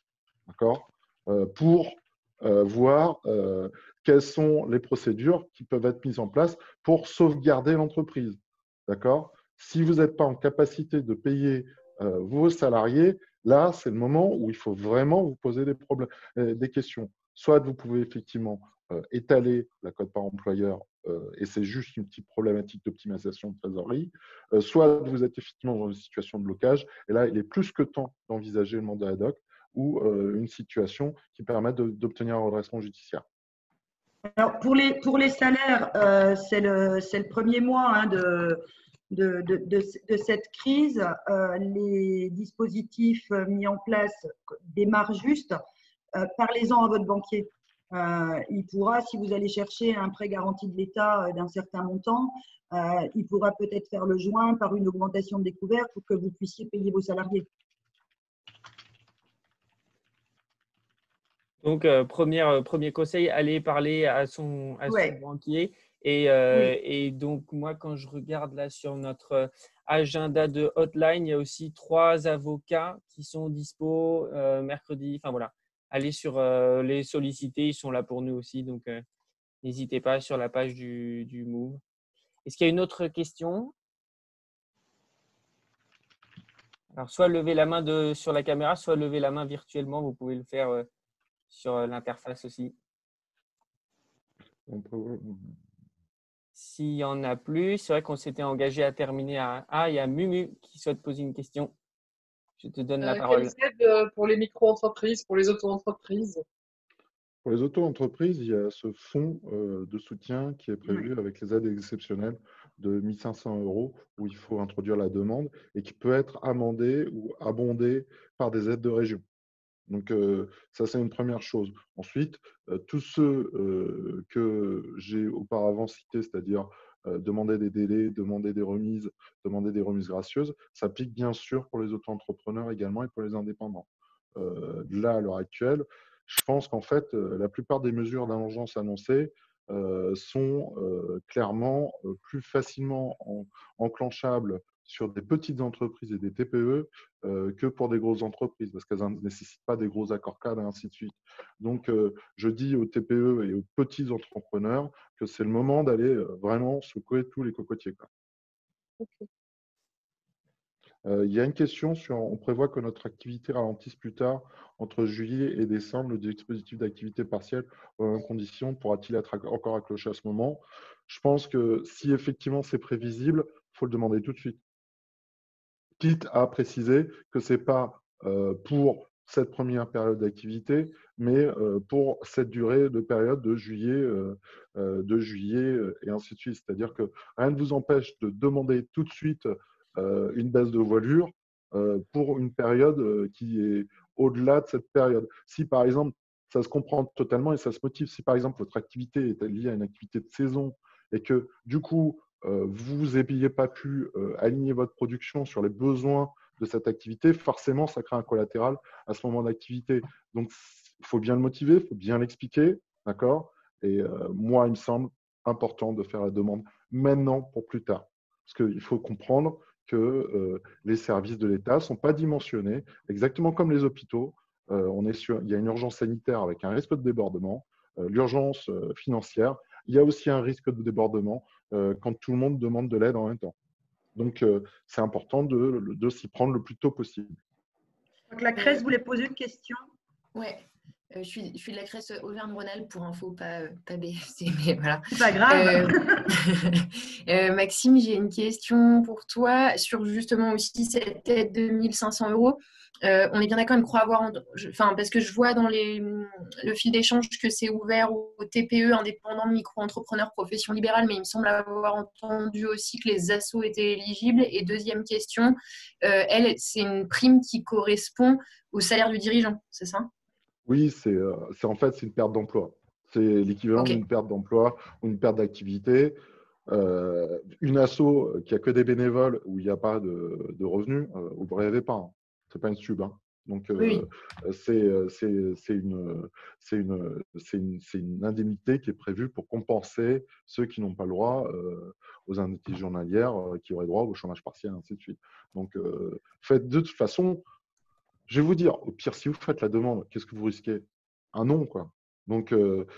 C: d'accord, pour voir quelles sont les procédures qui peuvent être mises en place pour sauvegarder l'entreprise. D'accord? Si vous n'êtes pas en capacité de payer vos salariés, là, c'est le moment où il faut vraiment vous poser des questions. Soit vous pouvez effectivement étaler la quote-part employeur et c'est juste une petite problématique d'optimisation de trésorerie, soit vous êtes effectivement dans une situation de blocage et là, il est plus que temps d'envisager le mandat ad hoc ou une situation qui permette d'obtenir un redressement judiciaire.
A: Alors, pour les salaires, c'est le premier mois hein, de cette crise. Les dispositifs mis en place démarrent juste. Parlez-en à votre banquier. Il pourra, si vous allez chercher un prêt garanti de l'État d'un certain montant, il pourra peut-être faire le joint par une augmentation de découvert pour que vous puissiez payer vos salariés.
B: Donc, premier conseil, allez parler à son
A: Ouais.
B: banquier.
A: Oui.
B: Et donc, moi, quand je regarde là sur notre agenda de hotline, il y a aussi 3 avocats qui sont dispo mercredi. Enfin, voilà. Allez sur les solliciter, ils sont là pour nous aussi. Donc, n'hésitez pas sur la page du Move. Est-ce qu'il y a une autre question? Alors, soit lever la main sur la caméra, soit lever la main virtuellement. Vous pouvez le faire sur l'interface aussi. S'il n'y en a plus, c'est vrai qu'on s'était engagé à terminer à… Ah, il y a Mumu qui souhaite poser une question. Je te donne la parole.
H: Quelles aides pour les micro-entreprises, pour les auto-entreprises?
C: Pour les auto-entreprises, il y a ce fonds de soutien qui est prévu avec les aides exceptionnelles de 1 500 € où il faut introduire la demande et qui peut être amendé ou abondé par des aides de région. Donc, ça, c'est une première chose. Ensuite, tous ceux que j'ai auparavant cités, c'est-à-dire demander des délais, demander des remises gracieuses, s'applique bien sûr pour les auto-entrepreneurs également et pour les indépendants. Là, à l'heure actuelle, je pense qu'en fait, la plupart des mesures d'urgence annoncées sont clairement plus facilement enclenchables sur des petites entreprises et des TPE que pour des grosses entreprises, parce qu'elles ne nécessitent pas des gros accords cadres et ainsi de suite. Donc, je dis aux TPE et aux petits entrepreneurs que c'est le moment d'aller vraiment secouer tous les cocotiers.
H: Okay.
C: Il y a une question sur, on prévoit que notre activité ralentisse plus tard, entre juillet et décembre, le dispositif d'activité partielle en condition pourra-t-il être encore accroché à ce moment? Je pense que si effectivement c'est prévisible, il faut le demander tout de suite. Quitte à préciser que ce n'est pas pour cette première période d'activité, mais pour cette durée de période de juillet et ainsi de suite. C'est-à-dire que rien ne vous empêche de demander tout de suite une baisse de voilure pour une période qui est au-delà de cette période. Si par exemple, ça se comprend totalement et ça se motive, si par exemple votre activité est liée à une activité de saison et que du coup, vous n'ayez pas pu aligner votre production sur les besoins de cette activité, forcément, ça crée un collatéral à ce moment d'activité. Donc, il faut bien le motiver, il faut bien l'expliquer, d'accord? Et moi, il me semble important de faire la demande maintenant pour plus tard. Parce qu'il faut comprendre que les services de l'État ne sont pas dimensionnés, exactement comme les hôpitaux. Il y a une urgence sanitaire avec un risque de débordement, l'urgence financière. Il y a aussi un risque de débordement quand tout le monde demande de l'aide en même temps. Donc, c'est important de s'y prendre le plus tôt possible.
A: Donc, la CRES voulait poser une question.
I: Oui, je suis de la CRES Auvergne-Rhône-Alpes pour info, pas BFC, mais voilà.
A: C'est pas grave.
I: Maxime, j'ai une question pour toi sur justement aussi cette aide de 1 500 €. On est bien d'accord, il me croit avoir, parce que je vois dans le fil d'échange que c'est ouvert aux TPE, indépendants, micro-entrepreneurs, professions libérales, mais il me semble avoir entendu aussi que les assos étaient éligibles. Et deuxième question, c'est une prime qui correspond au salaire du dirigeant, c'est ça?
C: Oui, en fait, c'est une perte d'emploi. C'est l'équivalent d'une perte d'emploi ou une perte d'activité. Une asso qui a que des bénévoles où il n'y a pas de revenus, vous ne rêvez pas. Hein. Ce n'est pas une sub. Hein. Donc, c'est une indemnité qui est prévue pour compenser ceux qui n'ont pas le droit aux indemnités journalières, qui auraient droit au chômage partiel, ainsi de suite. Donc, faites de toute façon, je vais vous dire, au pire, si vous faites la demande, qu'est-ce que vous risquez? Un non, quoi. Donc,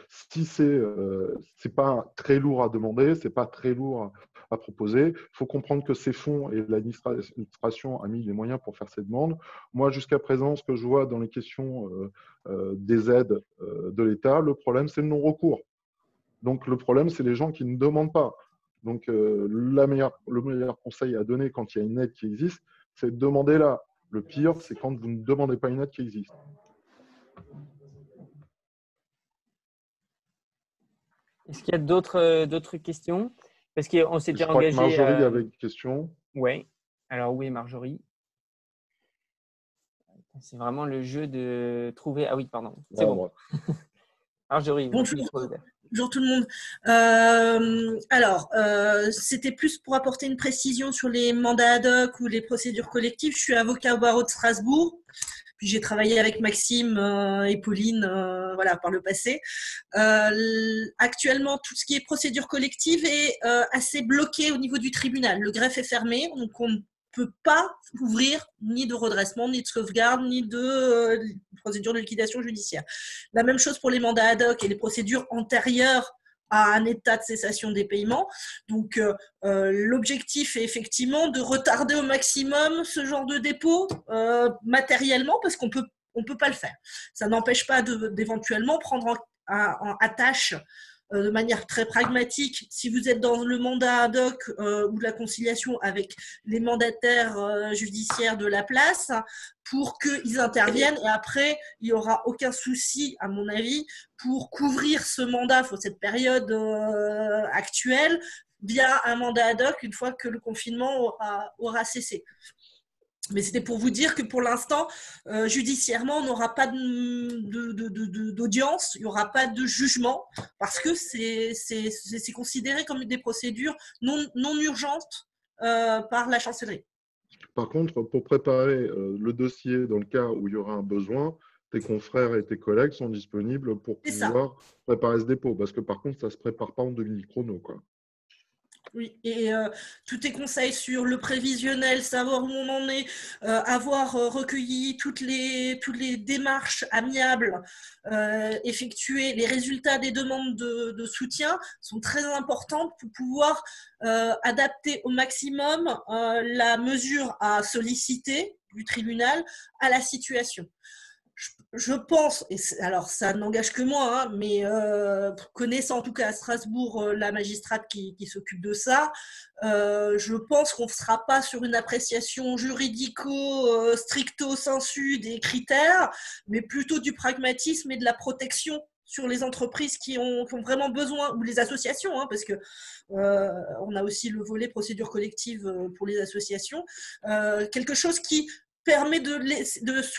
C: si c'est pas très lourd à demander, c'est pas très lourd à proposer, il faut comprendre que ces fonds et l'administration a mis les moyens pour faire ces demandes. Moi, jusqu'à présent, ce que je vois dans les questions des aides de l'État, le problème, c'est le non-recours. Donc, le problème, c'est les gens qui ne demandent pas. Donc, le meilleur conseil à donner quand il y a une aide qui existe, c'est de demander là. Le pire, c'est quand vous ne demandez pas une aide qui existe.
B: Est-ce qu'il y a d'autres questions? Parce qu'on s'était
C: Je crois que
B: engagé.
C: Marjorie avait une question.
B: Oui. Alors, où est Marjorie? C'est vraiment le jeu de trouver. Ah oui, pardon. C'est bon. Marjorie,
J: bonjour.
B: micro ouvert.
J: Bonjour tout le monde. C'était plus pour apporter une précision sur les mandats ad hoc ou les procédures collectives. Je suis avocat au barreau de Strasbourg. Puis j'ai travaillé avec Maxime et Pauline par le passé. Actuellement, tout ce qui est procédure collective est assez bloqué au niveau du tribunal. Le greffe est fermé, donc on ne peut pas ouvrir ni de redressement, ni de sauvegarde, ni de procédure de liquidation judiciaire. La même chose pour les mandats ad hoc et les procédures antérieures à un état de cessation des paiements. Donc, l'objectif est effectivement de retarder au maximum ce genre de dépôt matériellement parce qu'on peut pas le faire. Ça n'empêche pas d'éventuellement prendre en tâche de manière très pragmatique, si vous êtes dans le mandat ad hoc ou la conciliation avec les mandataires judiciaires de la place, pour qu'ils interviennent et après, il n'y aura aucun souci, à mon avis, pour couvrir ce mandat, cette période actuelle, via un mandat ad hoc une fois que le confinement aura cessé. Mais c'était pour vous dire que pour l'instant, judiciairement, on n'aura pas d'audience, il n'y aura pas de jugement, parce que c'est considéré comme des procédures non urgentes par la chancellerie.
C: Par contre, pour préparer le dossier dans le cas où il y aura un besoin, tes confrères et tes collègues sont disponibles pour pouvoir préparer ce dépôt. Parce que par contre, ça ne se prépare pas en demi-chrono, quoi.
J: Oui, et tous tes conseils sur le prévisionnel, savoir où on en est, avoir recueilli toutes les démarches amiables, effectuer les résultats des demandes de soutien sont très importantes pour pouvoir adapter au maximum la mesure à solliciter du tribunal à la situation. Je pense, et alors ça n'engage que moi, hein, mais connaissant en tout cas à Strasbourg la magistrate qui s'occupe de ça, je pense qu'on ne sera pas sur une appréciation juridico-stricto sensu des critères, mais plutôt du pragmatisme et de la protection sur les entreprises qui ont vraiment besoin, ou les associations, hein, parce que on a aussi le volet procédure collective pour les associations, quelque chose qui permet de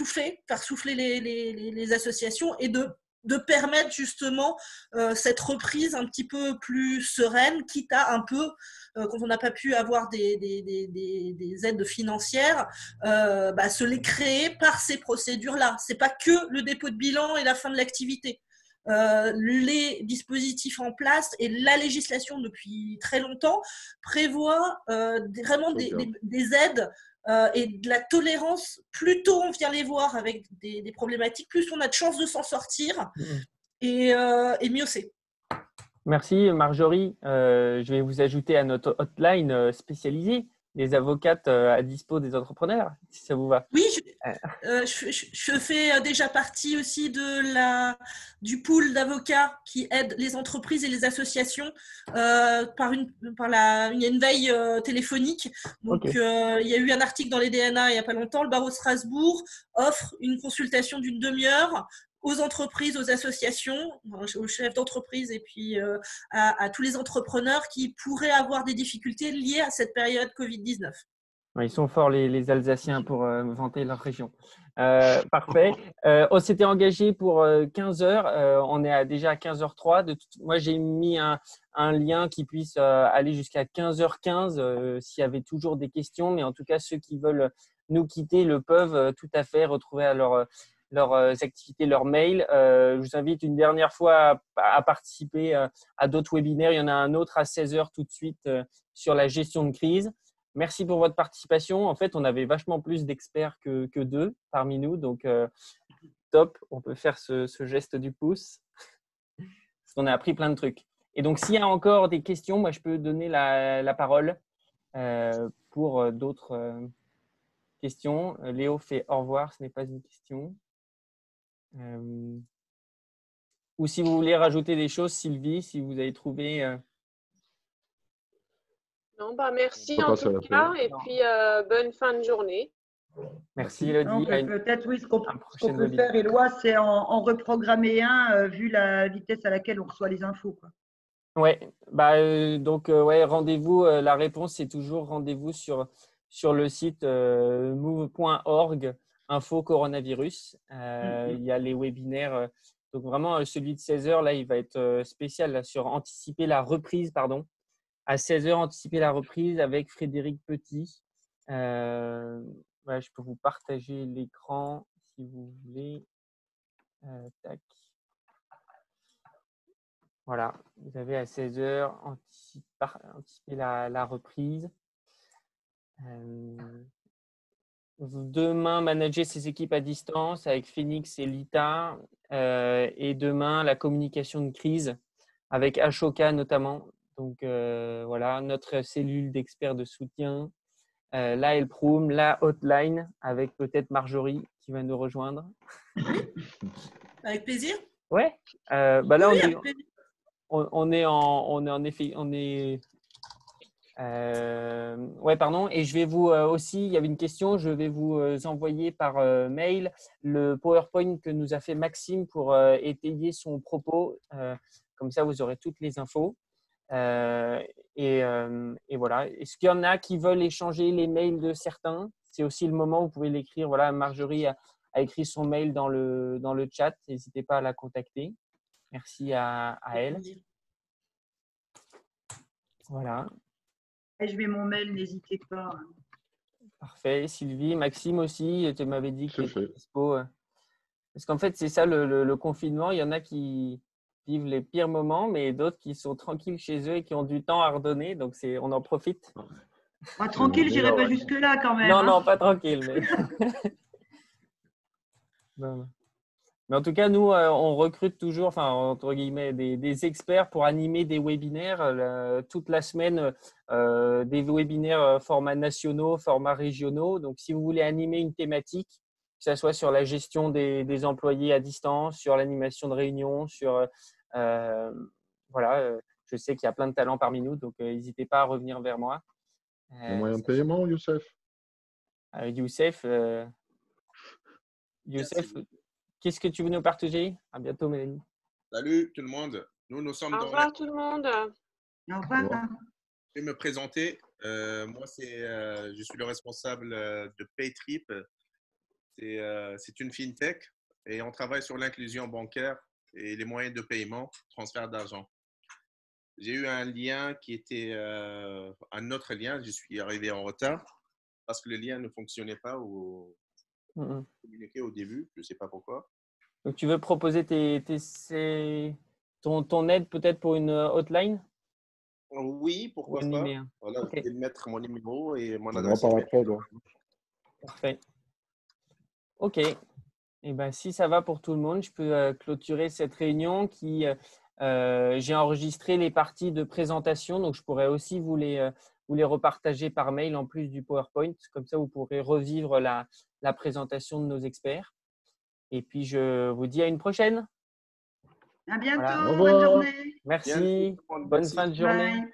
J: faire souffler les associations et de permettre justement cette reprise un petit peu plus sereine, quitte à un peu, quand on n'a pas pu avoir des aides financières, se les créer par ces procédures-là. Ce n'est pas que le dépôt de bilan et la fin de l'activité. Les dispositifs en place et la législation depuis très longtemps prévoient vraiment des aides et de la tolérance. Plus tôt on vient les voir avec des problématiques, plus on a de chances de s'en sortir et mieux c'est.
B: Merci Marjorie. Je vais vous ajouter à notre hotline spécialisée, les avocates à dispo des entrepreneurs, si ça vous va.
J: Oui, je fais déjà partie aussi du pool d'avocats qui aident les entreprises et les associations par une veille téléphonique. Donc, il y a eu un article dans les DNA il n'y a pas longtemps. Le barreau de Strasbourg offre une consultation d'une demi-heure aux entreprises, aux associations, aux chefs d'entreprise et puis à tous les entrepreneurs qui pourraient avoir des difficultés liées à cette période Covid-19.
B: Ils sont forts, les Alsaciens, pour vanter leur région. Parfait. On s'était engagé pour 15 heures. On est déjà à 15h03. Moi, j'ai mis un lien qui puisse aller jusqu'à 15h15 s'il y avait toujours des questions. Mais en tout cas, ceux qui veulent nous quitter le peuvent tout à fait retrouver à leurs activités, leurs mails. Je vous invite une dernière fois à participer à d'autres webinaires. Il y en a un autre à 16h tout de suite sur la gestion de crise. Merci pour votre participation. En fait, on avait vachement plus d'experts que deux parmi nous. Donc, top, on peut faire ce geste du pouce. Parce qu'on a appris plein de trucs. Et donc, s'il y a encore des questions, moi, je peux donner la parole pour d'autres questions. Léo fait au revoir, ce n'est pas une question. Ou si vous voulez rajouter des choses, Sylvie, si vous avez trouvé…
D: Non, merci en tout cas et puis bonne fin de journée.
B: Merci Elodie.
A: Peut-être oui, ce qu'on peut faire, Éloi, c'est en reprogrammer un vu la vitesse à laquelle on reçoit les infos, quoi.
B: Ouais, donc ouais, rendez-vous. La réponse c'est toujours rendez-vous sur le site move.org info coronavirus. Il y a les webinaires. Donc vraiment celui de 16h là, il va être spécial là, sur anticiper la reprise, pardon. À 16h, anticiper la reprise avec Frédéric Petit. Ouais, je peux vous partager l'écran si vous voulez. Tac. Voilà, vous avez à 16h anticiper la reprise. Demain, manager ses équipes à distance avec Phoenix et Lita. Et demain, la communication de crise avec Ashoka notamment. Donc voilà, notre cellule d'experts de soutien. La Helproom, la hotline avec peut-être Marjorie qui va nous rejoindre.
J: Avec plaisir.
B: Ouais. Là,
J: Oui,
B: on est en effet, ouais, pardon. Et je vais vous aussi, il y avait une question, je vais vous envoyer par mail le PowerPoint que nous a fait Maxime pour étayer son propos. Comme ça, vous aurez toutes les infos. Et voilà. Est-ce qu'il y en a qui veulent échanger les mails de certains? C'est aussi le moment où vous pouvez l'écrire. Voilà, Marjorie a écrit son mail dans le chat. N'hésitez pas à la contacter. Merci à elle. Voilà.
A: Et je mets mon mail, n'hésitez pas.
B: Parfait. Sylvie, Maxime aussi, tu m'avais dit que tu étais dispo. Parce qu'en fait, c'est ça le confinement. Il y en a qui vivent les pires moments, mais d'autres qui sont tranquilles chez eux et qui ont du temps à redonner. Donc, on en profite.
A: Tranquille, je n'irai pas jusque-là quand même.
B: Non, non, pas tranquille. Mais... non. Mais en tout cas, nous, on recrute toujours, enfin, entre guillemets, des experts pour animer des webinaires toute la semaine, des webinaires formats nationaux, formats régionaux. Donc, si vous voulez animer une thématique, que ce soit sur la gestion des employés à distance, sur l'animation de réunions, voilà, je sais qu'il y a plein de talents parmi nous, donc n'hésitez pas à revenir vers moi.
C: Le moyen de paiement, Youssef?
B: Youssef, qu'est-ce que tu veux nous partager? À bientôt, Mélanie.
K: Salut tout le monde. Nous sommes
D: Au revoir tout le monde.
A: Au revoir.
K: Je vais me présenter. Moi, je suis le responsable de PayTrip. C'est une fintech et on travaille sur l'inclusion bancaire et les moyens de paiement, transfert d'argent. J'ai eu un lien qui était un autre lien. Je suis arrivé en retard parce que le lien ne fonctionnait pas ou communiqué au début. Je ne sais pas pourquoi.
B: Donc, tu veux proposer ton aide peut-être pour une hotline?
K: Oui, pourquoi pas. Voilà,
B: okay.
K: Je vais mettre mon numéro et mon
C: adresse.
B: Parfait. OK. Et ben, si ça va pour tout le monde, je peux clôturer cette réunion qui… j'ai enregistré les parties de présentation, donc je pourrais aussi vous les repartager par mail en plus du PowerPoint. Comme ça, vous pourrez revivre la présentation de nos experts. Et puis, je vous dis à une prochaine.
A: À bientôt.
B: Voilà.
A: Bonne journée.
B: Merci. Bonne fin de journée.
A: Bye.